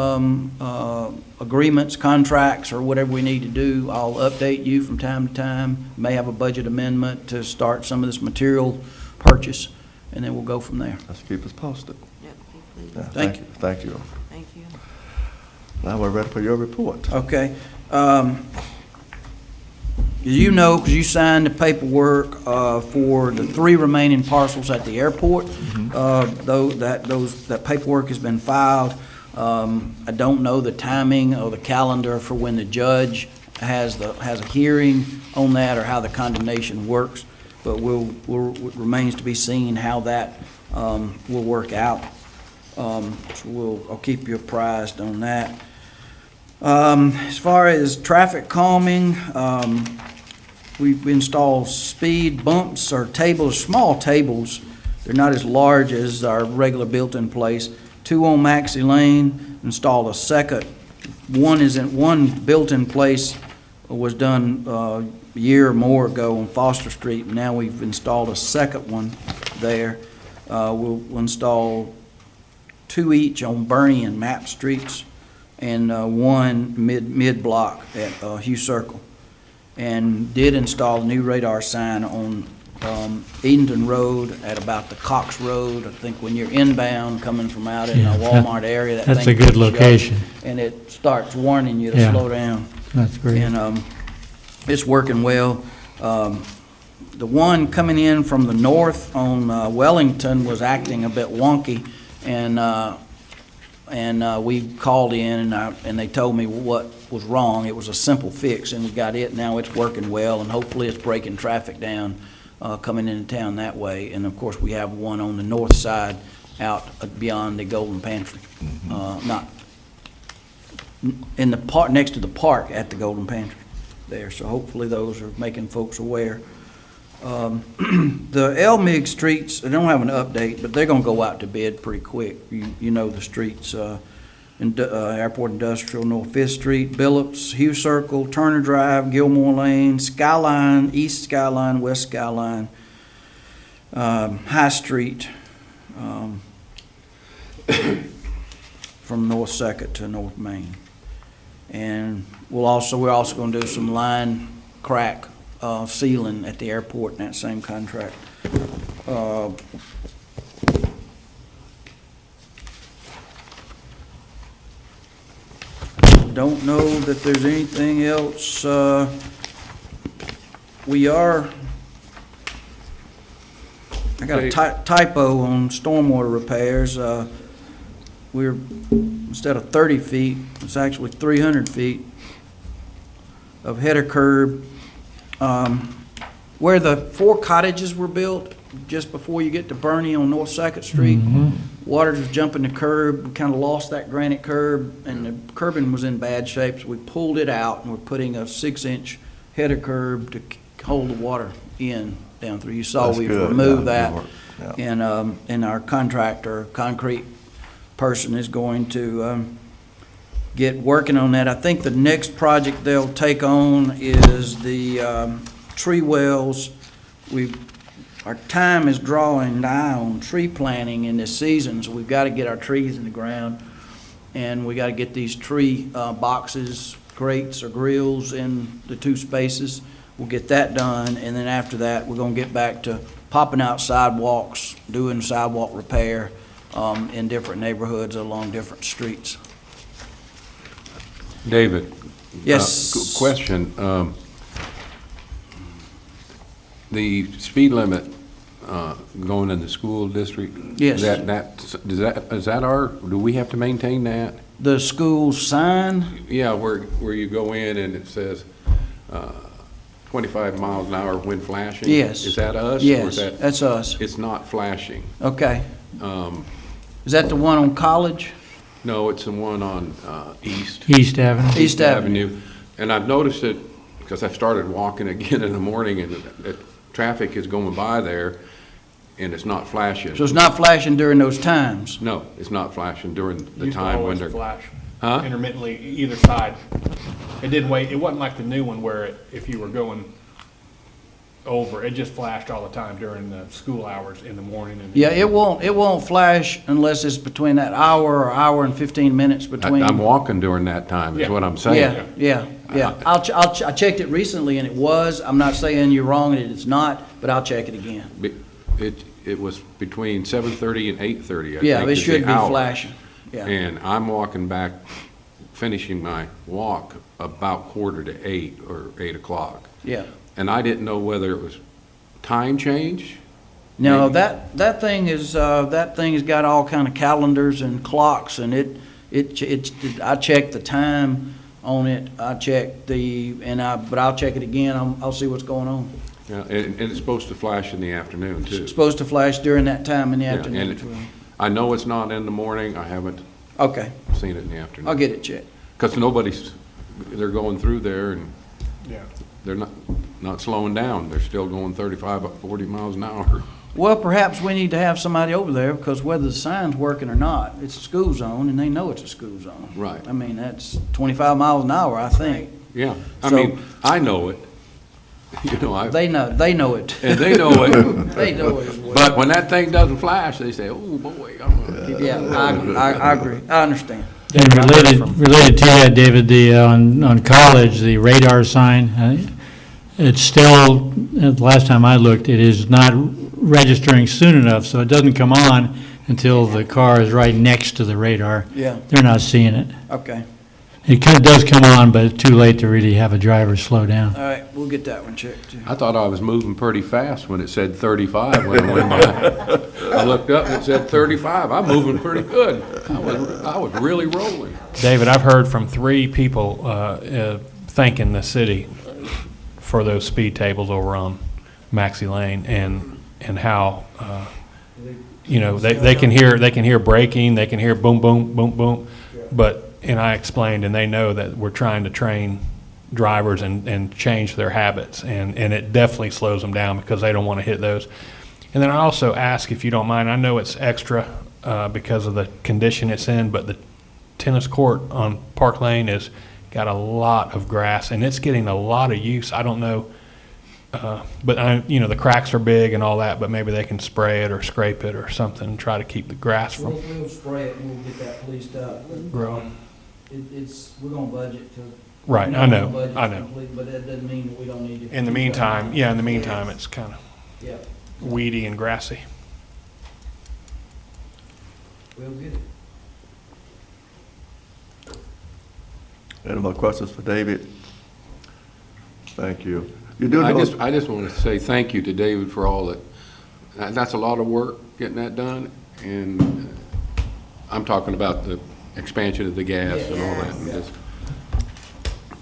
agreements, contracts, or whatever we need to do, I'll update you from time to time. May have a budget amendment to start some of this material purchase, and then we'll go from there. Let's keep us posted. Yep, please. Yeah, Thank you. Thank you. Thank you. Now we're ready for your report. Okay. You know, because you signed the paperwork for the 3 remaining parcels at the airport. Though that paperwork has been filed. I don't know the timing or the calendar for when the judge has a hearing on that or how the condemnation works, but it remains to be seen how that will work out. So I'll keep you apprised on that. As far as traffic calming, we install speed bumps or tables, small tables. They're not as large as our regular built-in place. 2 on Maxey Lane, installed a second. One built-in place was done a year or more ago on Foster Street. Now we've installed a second one there. We'll install 2 each on Bernie and Map Streets, and 1 mid-block at Hugh Circle. And did install a new radar sign on Edenton Road at about the Cox Road. I think when you're inbound coming from out in Yeah, a Walmart area, that that's thing a good picks you up, location. and it starts warning you to Yeah. slow down. That's great. And it's working well. The one coming in from the north on Wellington was acting a bit wonky, and we called in, and they told me what was wrong. It was a simple fix, and we got it. Now it's working well, and hopefully it's breaking traffic down coming into town that way. And of course, we have one on the north side out beyond the Golden Pantry, not in the park, next to the park at the Golden Pantry there. So hopefully those are making folks aware. The LMIG streets, they don't have an update, but they're gonna go out to bid pretty quick. You know the streets, Airport Industrial, North Fifth Street, Billups, Hugh Circle, Turner Drive, Gilmore Lane, Skyline, East Skyline, West Skyline, High Street, from North Second to North Main. And we're also gonna do some line crack sealing at the airport in that same contract. Don't know that there's anything else. I got a typo on stormwater repairs. We're, instead of 30 feet, it's actually 300 feet of header curb. Where the 4 cottages were built, just before you get to Bernie on North Second Street, water was jumping the curb. We kind of lost that granite curb, and the curbing was in bad shape, so we pulled it out, and we're putting a 6-inch header curb to hold the water in down through. You saw That's we've good. removed Yeah, that, good work. and our contractor, concrete person, is going to get working on that. I think the next project they'll take on is the tree wells. Our time is drawing nigh on tree planting in this season, so we've got to get our trees in the ground, and we got to get these tree boxes, grates or grills in the 2 spaces. We'll get that done, and then after that, we're going to get back to popping out sidewalks, doing sidewalk repair in different neighborhoods along different streets. David? Yes. Question. The speed limit going in the school district? Yes. Is that our, do we have to maintain that? The school sign, Yeah, where you go in and it says 25 miles an hour when flashing? yes. Is that us? Or Yes, is that, that's us. it's not flashing? Okay. Is that the one on College? No, it's the one on East. East Avenue. East Avenue. And I've noticed it, because I started walking again in the morning, and traffic is going by there, and it's not flashing. So it's not flashing during those times? No, it's not flashing during the Used to time when always they're. flash Huh? intermittently either side. It didn't wait. It wasn't like the new one where if you were going over, it just flashed all the time during the school hours in the morning. And Yeah, it won't flash unless it's between that hour or hour and 15 minutes between. I'm walking during that time, is Yeah. what I'm saying. Yeah. I checked it recently and it was. I'm not saying you're wrong and it's not, but I'll check it again. It was between 7:30 and 8:30, I think. Yeah, it is the should be hour. flashing. Yeah. And I'm walking back, finishing my walk about 7:45 or 8 o'clock. Yeah. And I didn't know whether it was time change. No, Maybe. that thing has got all kind of calendars and clocks, and it I checked the time on it, I checked but I'll check it again, I'll see what's going on. Yeah, and it's supposed to flash in the afternoon, too. It's supposed to flash during that time in the Yeah, afternoon. and I know it's not in the morning, I haven't Okay, seen it in the afternoon. I'll get it checked. Because they're going through there and Yeah. they're not slowing down. They're still going 35, 40 miles an hour. Well, perhaps we need to have somebody over there, because whether the sign's working or not, it's a school zone, and they know it's a school zone. Right. I mean, that's 25 miles an hour, I think. Yeah, I So- mean, I know it. You know, They know it. and they know it. They know it as well. But when that thing doesn't flash, they say, oh, boy, I'm gonna keep Yeah, I agree. I understand. And related to that, David, on College, the radar sign, it's still, the last time I looked, it is not registering soon enough, so it doesn't come on until the car is right next to the radar. Yeah, They're not seeing it. okay. It does come on, but it's too late to really have a driver slow down. All right, we'll get that one checked, too. I thought I was moving pretty fast when it said 35 when I went by. I looked up and it said 35. I'm moving pretty good. I was really rolling. David, I've heard from 3 people thanking the city for those speed tables over on Maxey Lane and how, they can hear braking, they can hear boom, boom, boom, boom. And I explained, and they know that we're trying to train drivers and change their habits, and it definitely slows them down because they don't want to hit those. And then I also ask, if you don't mind, I know it's extra because of the condition it's in, but the tennis court on Park Lane has got a lot of grass, and it's getting a lot of use. I don't know, but the cracks are big and all that, but maybe they can spray it or scrape it or something and try to keep the grass from We'll spray it and we'll get that policed up. growing. We're gonna budget to. Right, we're I not know, gonna budget I know. complete, But that doesn't mean that we don't need to. In the meantime, it's kind of Yeah, weedy and grassy. we'll get it. Any more questions for David? Thank you. You do know. I just want to say thank you to David for all that. That's a lot of work getting that done, and I'm talking about the expansion of the gas and all that. And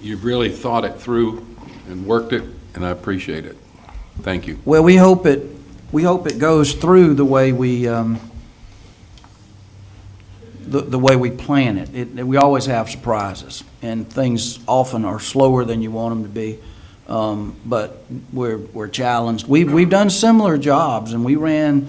you've really thought it through and worked it, and I appreciate it. Thank you. Well, we hope it goes through the way we, the way we plan it. We always have surprises, and things often are slower than you want them to be. But we're challenged. We've done similar jobs, and we ran,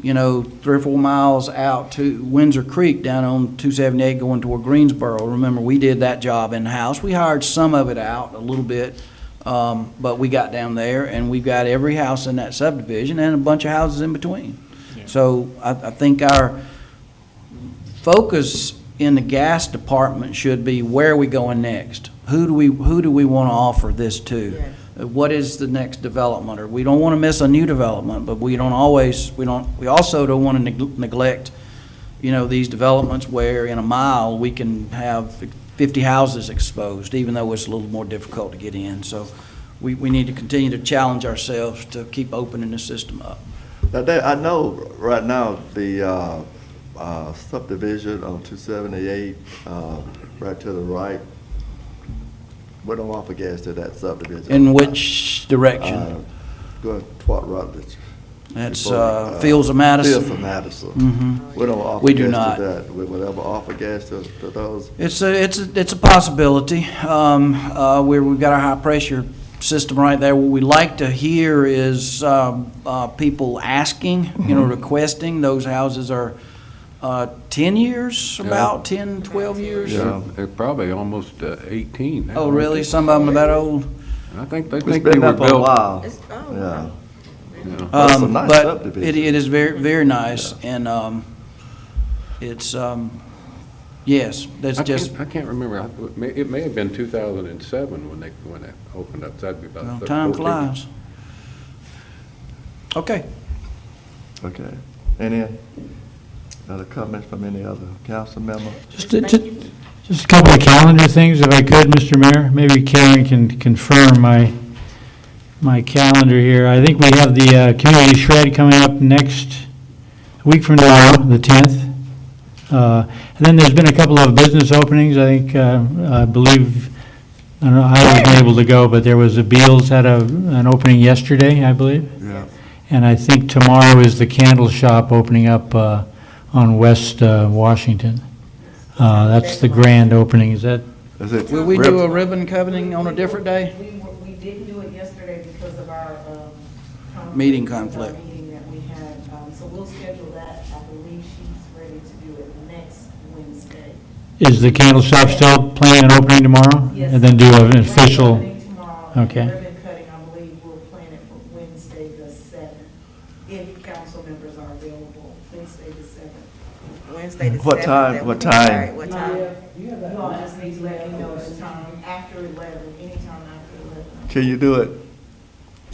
3 or 4 miles out to Windsor Creek down on 278 going toward Greensboro. Remember, we did that job in-house. We hired some of it out a little bit, but we got down there, and we've got every house in that subdivision and a bunch of houses in between. Yeah. So I think our focus in the gas department should be, where are we going next? Who do we want to offer this to? Yes. What is the next development? Or we don't want to miss a new development, but we also don't want to neglect, these developments where in a mile we can have 50 houses exposed, even though it's a little more difficult to get in. So we need to continue to challenge ourselves to keep opening the system up. Now, Dave, I know right now the subdivision on 278, right to the right, we don't offer gas to that subdivision. In which direction? Going toward Rutledge. That's before, Fields of Madison. Fields of Madison. Mhm. We don't offer We do gas not. to that. We would ever offer gas to those? It's a possibility. We've got our high pressure system right there. What we like to hear is people asking, requesting. Those houses are 10 years, about 10, 12 years. Yeah. They're probably almost 18 now. Oh, really? Some of them are that old? I think they It's think they been were there for a built. while. Oh, Yeah. wow. That's a nice But subdivision. it is very, very nice, and it's, yes, that's just, I can't remember. It may have been 2007 when it opened up. That'd be about well, 14. time flies. Okay. Okay. Any other comments from any other council member? Just a couple of calendar things, if I could, Mr. Mayor. Maybe Karen can confirm my calendar here. I think we have the community shred coming up next week from tomorrow, the 10th. And then there's been a couple of business openings, I think, I believe, I don't know, I wasn't able to go, but there was a Beals had an opening yesterday, I believe. Yeah. And I think tomorrow is the Candle Shop opening up on West Washington. That's the grand opening, is that? Is it Will we do a ribbon cutting on a different day? We didn't do it yesterday because of our, Meeting with our conflict. meeting that we had, so we'll schedule that. I believe she's ready to do it next Wednesday. Is the Candle Shop still planning on opening tomorrow? Yes. And then do an official? Ribbon cutting tomorrow, and Okay. ribbon cutting, I believe we'll plan it for Wednesday the 7th, if council members are available, Wednesday the 7th. Wednesday the 7th. What time? that What would be time? all right. What time? You all just need to let me know the time, after 11, anytime after 11. Can you do it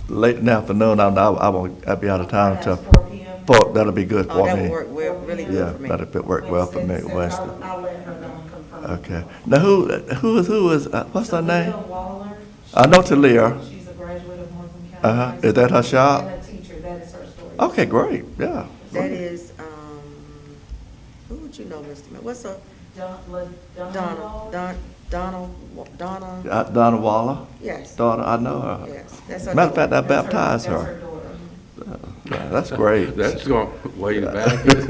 late in the afternoon? I'll be out of town That's till 4 p.m. 4. That'll be good Oh, for that me. would work really Yeah, good for me. that'll work well for me, Wednesday, Wednesday. I'll let her know and confirm. Okay. Now, who is, what's her name? Talia Waller. I know Talia. She's a graduate of Morgan County. Uh-huh. High School. Is that her shop? And a teacher, that is her story. Okay, great, yeah. That is, who would you know, Mr. Mayor? What's a, Donna, Donna Waller, yes, daughter, I know her. yes. That's her Matter of fact, I daughter. baptized That's her. her daughter. Yeah, that's great. That's going way back. That's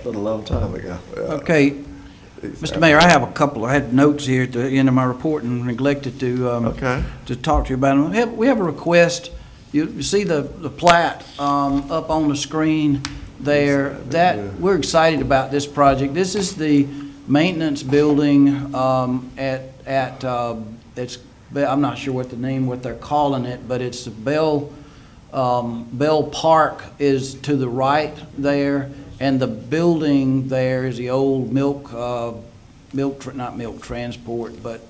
been a long time ago. Yeah. Okay, Mr. Mayor, I have I had notes here at the end of my report and neglected Okay. to talk to you about them. We have a request. You see the plat up on the screen there. We're excited about this project. This is the maintenance building it's, I'm not sure what they're calling it, but it's the Bell Park is to the right there, and the building there is the old not milk transport, but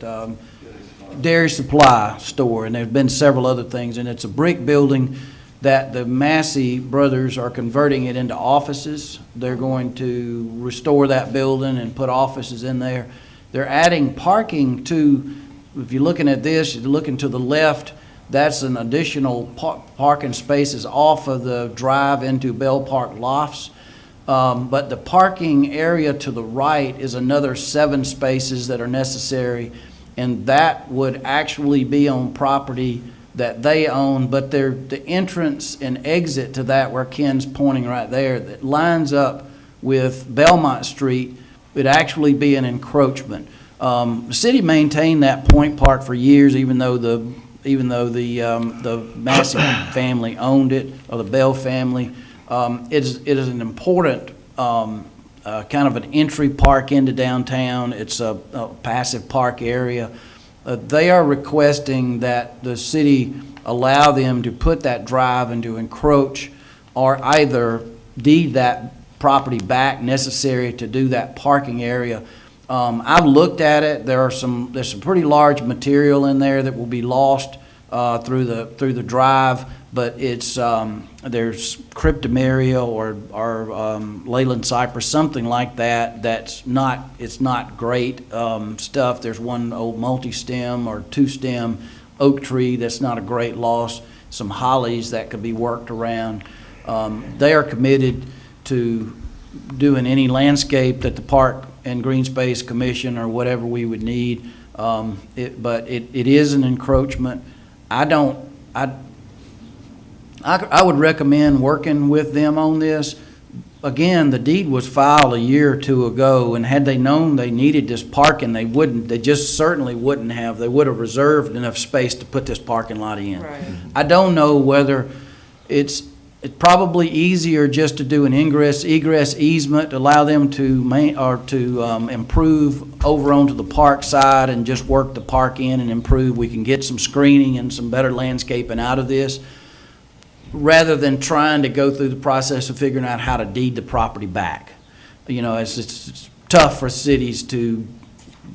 dairy supply store, and there's been several other things, and it's a brick building that the Massey brothers are converting it into offices. They're going to restore that building and put offices in there. They're adding parking to, if you're looking at this, you're looking to the left, that's an additional parking spaces off of the drive into Bell Park Lofts. But the parking area to the right is another 7 spaces that are necessary, and that would actually be on property that they own, but the entrance and exit to that, where Ken's pointing right there, that lines up with Belmont Street, would actually be an encroachment. The city maintained that Point Park for years, even though the Massey family owned it, or the Bell family. It is an important kind of an entry park into downtown. It's a passive park area. They are requesting that the city allow them to put that drive and to encroach, or either deed that property back necessary to do that parking area. I've looked at it. There's some pretty large material in there that will be lost through the drive, but it's there's cryptomeria or Leyland cypress, something like that. It's not great stuff. There's one old multi-stem or 2-stem oak tree that's not a great loss. Some hollies that could be worked around. They are committed to doing any landscape that the Park and Green Space Commission or whatever we would need. But it is an encroachment. I would recommend working with them on this. Again, the deed was filed a year or two ago, and had they known they needed this parking, they just certainly wouldn't have. They would have reserved enough space to put this parking lot in. Right. I don't know whether it's probably easier just to do an egress easement, allow them to improve over onto the park side and just work the park in and improve. We can get some screening and some better landscaping out of this, rather than trying to go through the process of figuring out how to deed the property back. You know, it's tough for cities to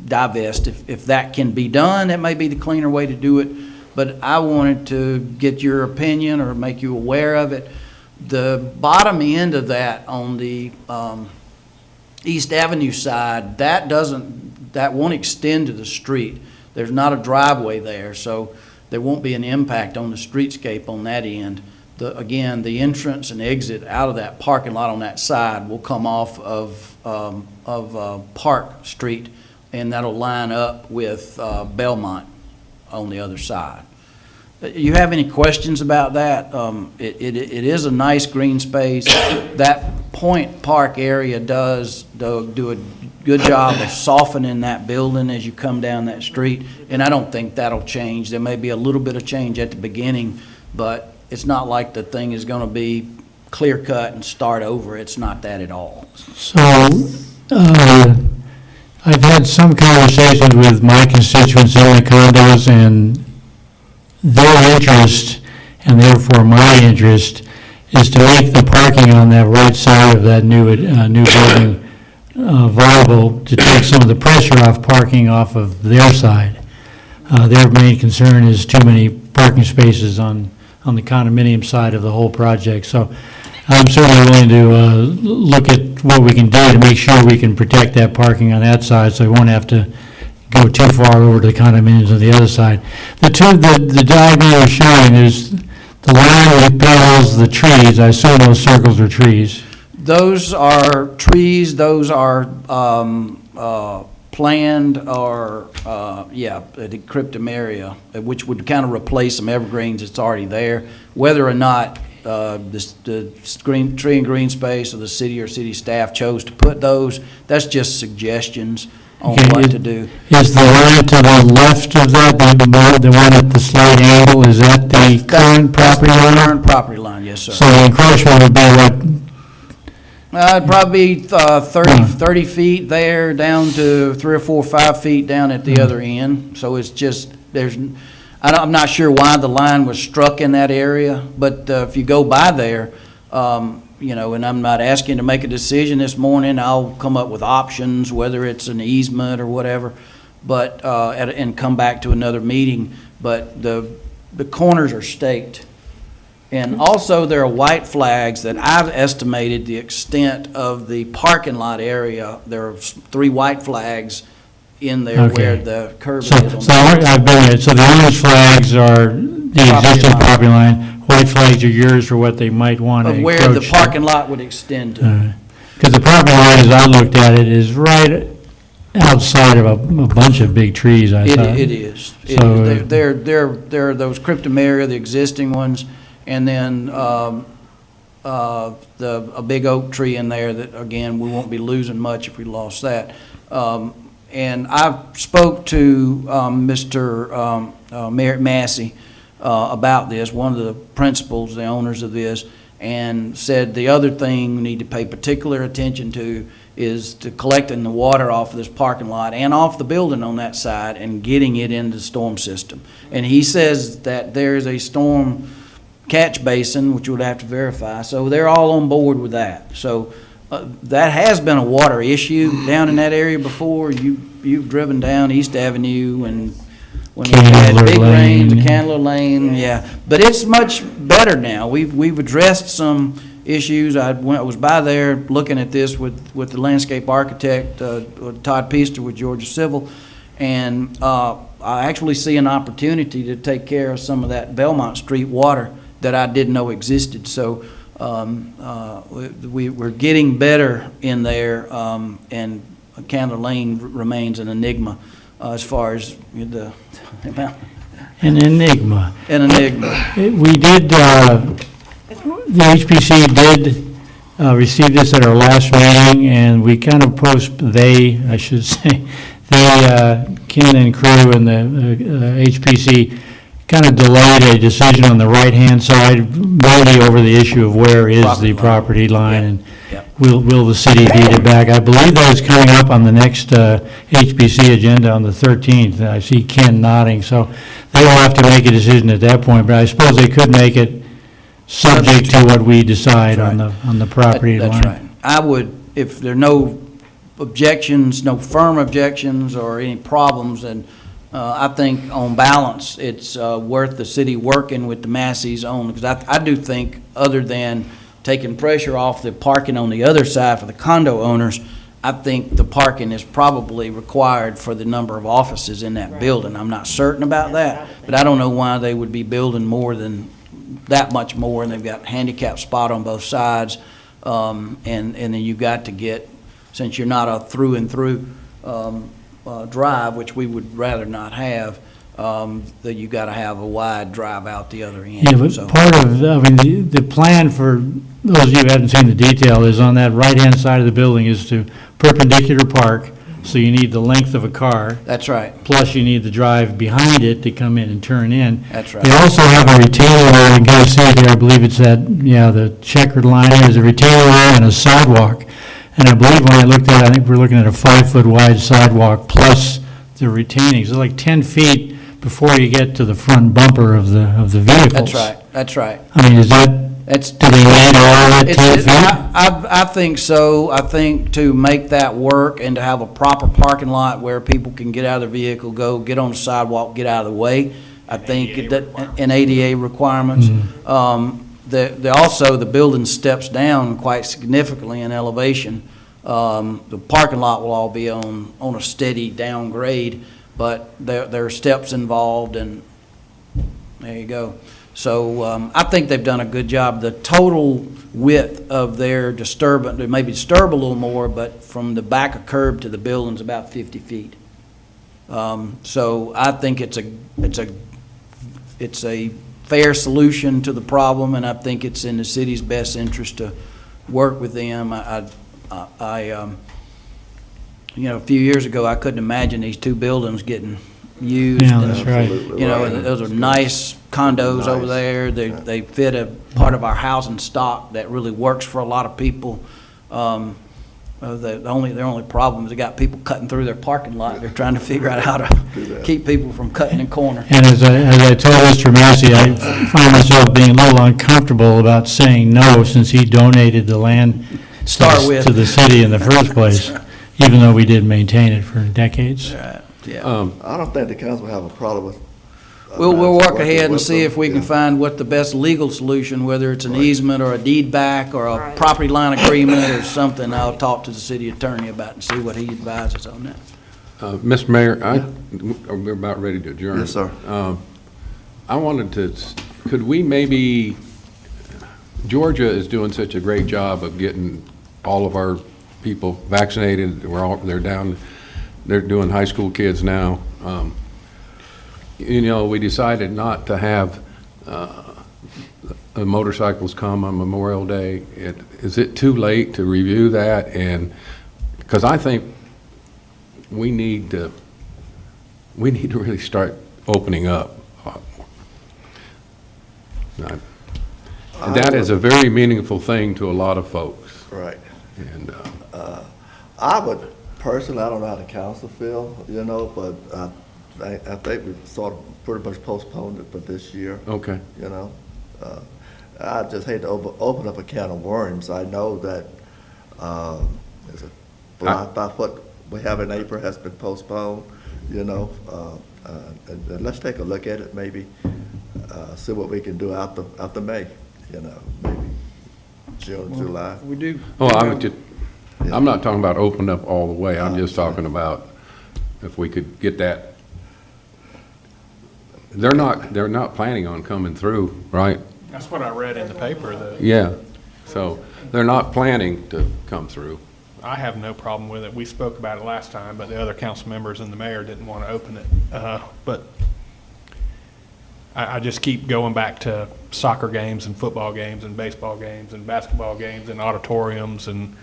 divest. If that can be done, that may be the cleaner way to do it. But I wanted to get your opinion or make you aware of it. The bottom end of that on the East Avenue side, that won't extend to the street. There's not a driveway there, so there won't be an impact on the streetscape on that end. again, the entrance and exit out of that parking lot on that side will come off of Park Street, and that'll line up with Belmont on the other side. You have any questions about that? It is a nice green space. That Point Park area does do a good job of softening that building as you come down that street, and I don't think that'll change. There may be a little bit of change at the beginning, but it's not like the thing is gonna be clear cut and start over. It's not that at all. So, I've had some conversations with my constituents in the condos, and their interest, and therefore my interest, is to make the parking on that right side of that new building viable, to take some of the pressure off parking off of their side. Their main concern is too many parking spaces on the condominium side of the whole project. So I'm certainly willing to look at what we can do to make sure we can protect that parking on that side, so we won't have to go too far over to the condominiums on the other side. The diagram you're showing, there's the line that parallels the trees. I assume those circles are trees. Those are trees, those are planned or, the cryptomeria, which would kind of replace some evergreens that's already there. Whether or not the tree and green space or the city or city staff chose to put those, that's just suggestions on Okay, what to do. Is the line to the left of that, the one at the slight angle, is that the current property That's the line? current property line, yes, sir. So the encroachment would be what, It'd probably be 30 feet there, down to 3 or 4 or 5 feet down at the other end. So it's just, I'm not sure why the line was struck in that area, but if you go by there, and I'm not asking to make a decision this morning, I'll come up with options, whether it's an easement or whatever, but, and come back to another meeting. But the corners are staked. And also, there are white flags that I've estimated the extent of the parking lot area. There are 3 white flags in there Okay. where the curb so, is. I've been there, so the orange flags are the existing property line, white flags are yours for what they might want to Of encroach. where the parking lot would extend to. Because the property line, as I looked at it, is right outside of a bunch of big trees, I thought. It is. So, There are those cryptomeria, the existing ones, and then a big oak tree in there that, again, we won't be losing much if we lost that. And I spoke to Mr. Merritt Massey about this, one of the principals, the owners of this, and said the other thing we need to pay particular attention to is to collecting the water off of this parking lot and off the building on that side and getting it into the storm system. And he says that there is a storm catch basin, which we'll have to verify, so they're all on board with that. So that has been a water issue down in that area before. You've driven down East Avenue and when we had Candler big rains, Lane. Candler Lane, yeah. But it's much better now. We've addressed some issues. I was by there looking at this with the landscape architect, Todd Peaster with Georgia Civil, and I actually see an opportunity to take care of some of that Belmont Street water that I didn't know existed. So we're getting better in there, and Candler Lane remains an enigma as far as the amount. An enigma. An enigma. We did, the HPC did receive this at our last meeting, and we kind of I should say, Ken and crew and the HPC kind of delayed a decision on the right-hand side, mainly over the issue of where is the property line, and will the city deed it back? I believe that is coming up on the next HPC agenda on the 13th. I see Ken nodding, so they will have to make a decision at that point, but I suppose they could make it subject to what we decide on the property line. That's right. I would, if there are no objections, no firm objections or any problems, and I think on balance, it's worth the city working with the Masseys on, because I do think, other than taking pressure off the parking on the other side for the condo owners, I think the parking is probably required for the number of offices in that building. I'm not certain about that, but I don't know why they would be building more than that much more, and they've got handicap spot on both sides. And then you've got to get, since you're not a through and through drive, which we would rather not have, that you got to have a wide drive out the other end. Yeah, but So- part of, I mean, the plan for those of you who haven't seen the detail is on that right-hand side of the building is to perpendicular park, so you need the length of a car, That's right, plus you need the drive behind it to come in and turn in. that's They right. also have a retaining wall, you can kind of see it here, I believe it's that, yeah, the checkered line, there's a retaining wall and a sidewalk. And I believe when I looked at it, I think we're looking at a 5-foot wide sidewalk plus the retaining, so like 10 feet before you get to the front bumper of the vehicles. That's right. I mean, is that, It's, do they need all that 10 feet? I think so. I think to make that work and to have a proper parking lot where people can get out of their vehicle, go get on the sidewalk, get out of the way, I think that, and ADA requirements. Also, the building steps down quite significantly in elevation. The parking lot will all be on a steady downgrade, but there are steps involved, and there you go. So I think they've done a good job. The total width of their disturbance, they may disturb a little more, but from the back of curb to the building's about 50 feet. So I think it's a fair solution to the problem, and I think it's in the city's best interest to work with them. A few years ago, I couldn't imagine these two buildings getting used. Yeah, and, that's right. Absolutely You know, right. and those are nice condos over Nice. there. They fit a part of our housing stock that really works for a lot of people. Their only problem is they got people cutting through their parking lot. They're trying to figure out how to keep people from cutting the corner. And as I told Mr. Massey, I find myself being a little uncomfortable about saying no since he donated the land Start with. to the city in the first place, even though we did maintain it for decades. Right, yeah. I don't think the council have a problem with. We'll work working ahead and with see them, if we can yeah. find what the best legal solution, whether it's an Right. easement or a deed back or a Right. property line agreement or something. I'll talk to the city attorney about and see what he advises on that. Mr. Mayor, we're about ready to adjourn. Yes, sir. I wanted to, could we maybe, Georgia is doing such a great job of getting all of our people vaccinated. They're doing high school kids now. We decided not to have motorcycles come on Memorial Day. Is it too late to review that? And, because I think we need to really start opening up. That is a very meaningful thing to a lot of folks. Right. And, I would personally, I don't know how the council feel, but I think we've sort of pretty much postponed it for this year, okay. I just hate to open up a can of worms. I know that, there's a 5-foot we have in April has been postponed, and let's take a look at it, maybe, see what we can do after May, maybe June, July. We do. I'm not talking about opening up all the way. I'm just talking about if we could get that. They're not planning on coming through, right? That's what I read in the paper, Yeah. So they're not planning to come through. I have no problem with it. We spoke about it last time, but the other council members and the mayor didn't want to open it. But I just keep going back to soccer games and football games and baseball games and basketball games and auditoriums and,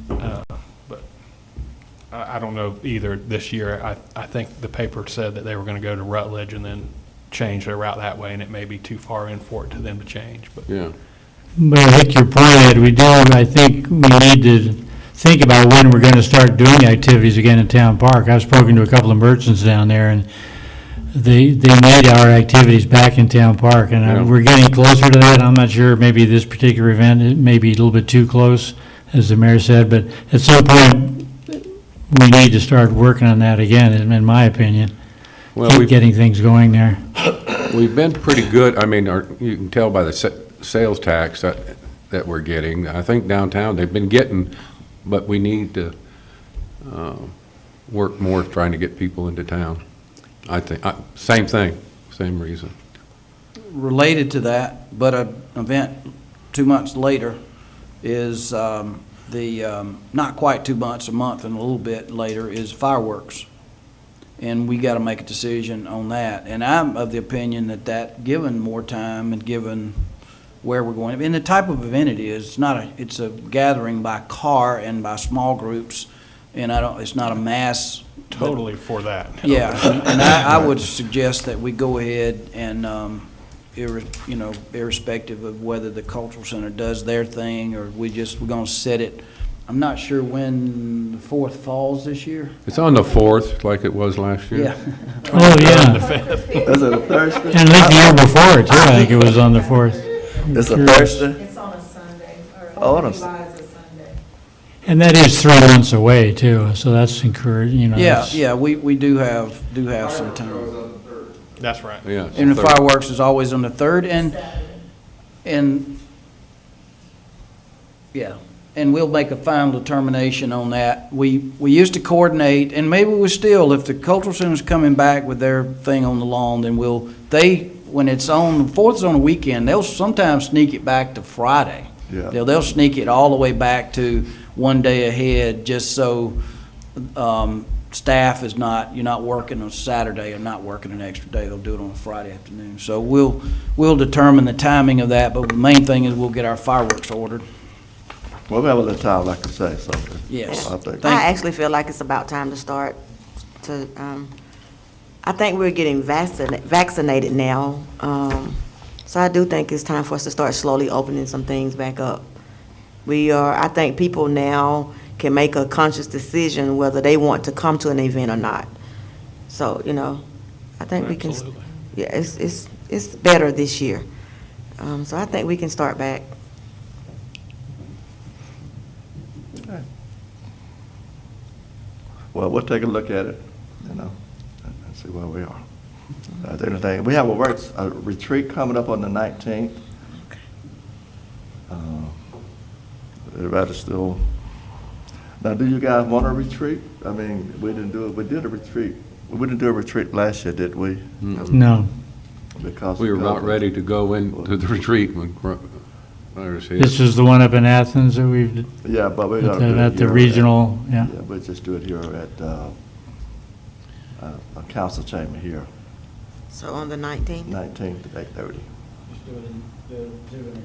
but I don't know either this year. I think the paper said that they were going to go to Rutledge and then change their route that way, and it may be too far in for it to them to change, but. Yeah. But I think your point, Ed, I think we need to think about when we're going to start doing activities again in Town Park. I've spoken to a couple of merchants down there, and they need our activities back in Town Park, and Yeah. we're getting closer to that. I'm not sure, maybe this particular event, it may be a little bit too close, as the mayor said, but at some point, we need to start working on that again, in my opinion. Well, Keep getting things going there. we've been pretty good. I mean, you can tell by the sales tax that we're getting. I think downtown they've been getting, but we need to work more trying to get people into town. I think, same thing, same reason. related to that, but an event 2 months later is not quite 2 months, a month and a little bit later is fireworks. And we got to make a decision on that. And I'm of the opinion that given more time and given where we're going, and the type of event it is, it's a gathering by car and by small groups, and it's not a mass. Totally for that. Yeah, and I would suggest that we go ahead and, irrespective of whether the cultural center does their thing, or we're gonna set it. I'm not sure when the 4th falls this year. It's on the 4th, like it was last year. Yeah. Oh, yeah. Is it a Thursday? And I think the year before, too, I think it was on the 4th. It's a Thursday? It's on a Sunday, Oh, or on a July is a Sunday. And that is 3 months away, too, so that's encouraging, you know. Yeah, it's- yeah, we do have some time. That's right. Yeah. it's And the the third. fireworks is always on the 3rd, and, yeah, and we'll make a final determination on that. We used to coordinate, and maybe we still, if the cultural center's coming back with their thing on the lawn, then when it's on, the 4th is on a weekend, they'll sometimes sneak it back to Friday. Yeah. They'll sneak it all the way back to one day ahead, just so, staff is you're not working on Saturday or not working an extra day. They'll do it on a Friday afternoon. So we'll determine the timing of that, but the main thing is we'll get our fireworks ordered. Well, we have a little time, like I say, so. Yes. I think. I actually feel like it's about time to start I think we're getting vaccinated now. So I do think it's time for us to start slowly opening some things back up. I think people now can make a conscious decision whether they want to come to an event or not. So, I think we can, Absolutely. yeah, it's better this year. So I think we can start back. Well, we'll take a look at it, and see where we are. Anything, we have a retreat coming up on the 19th. Everybody still, now, do you guys want a retreat? I mean, we did a retreat. We didn't do a retreat last year, did we? No. Because We were of about COVID. ready to go into the retreat when coronavirus hit. This is the one up in Athens that we've, Yeah, but we're gonna do it at the here regional, yeah. Yeah, we'll just do it here at a council chamber here, So on the 19th? 19th at 8:30. Just do an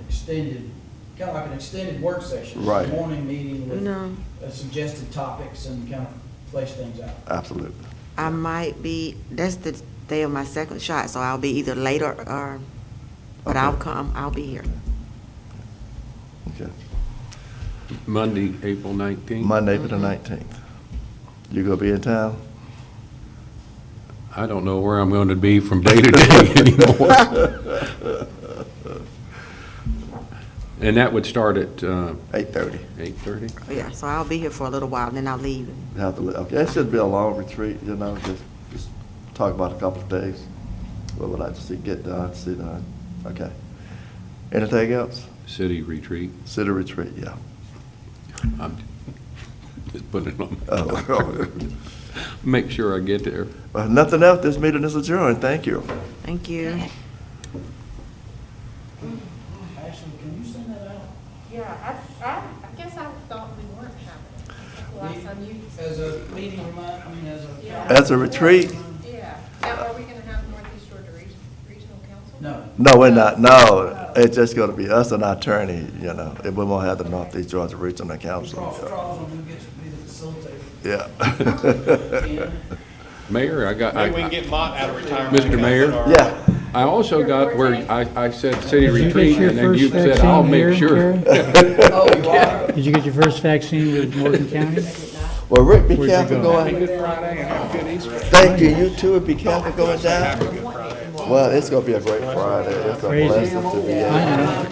extended, kind of like an extended work session. Right. Morning meeting with No, suggested topics and kind of flesh things out. Absolutely. I might be, that's the day of my second shot, so I'll be either later or, but Okay. I'll be here. Okay. Monday, April 19th. Monday for the 19th. You gonna be in town? I don't know where I'm going to be from day to day anymore. And that would start at 8:30. 8:30? Yeah, so I'll be here for a little while, and then I'll leave. Okay, it should be a long retreat, just talk about a couple of days. What would I just get done, see done? Okay. Anything else? City retreat. City retreat, yeah. I'm just putting it on. Oh, Make sure I get there. well, nothing else, this meeting is adjourned, thank you. Thank you. Ashley, can you send that out? Yeah, I guess I thought we weren't having it. Last time you, As a meeting as a. Yeah. As a retreat? yeah. Now, are we going to have Northeast Georgia Regional Council? No. No, we're not, no, it's just gonna be us and our attorney, and we won't have the Northeast Georgia Regional Council. Charles, who gets to be the facilitator. Yeah. Mayor, Maybe we can get Mott out of retirement. Mr. Mayor? Yeah, I also got where I said city Did you get retreat, your and then you first said, I'll vaccine make here, sure. Karen? Oh, you are? Did you get your first vaccine with Morgan County? well, Rick, be Where'd you careful go? going. Good Friday and have a good Easter. Thank you, you too, be careful going down. Well, it's gonna be a great Friday, it's a Crazy. blessing to be able. I know.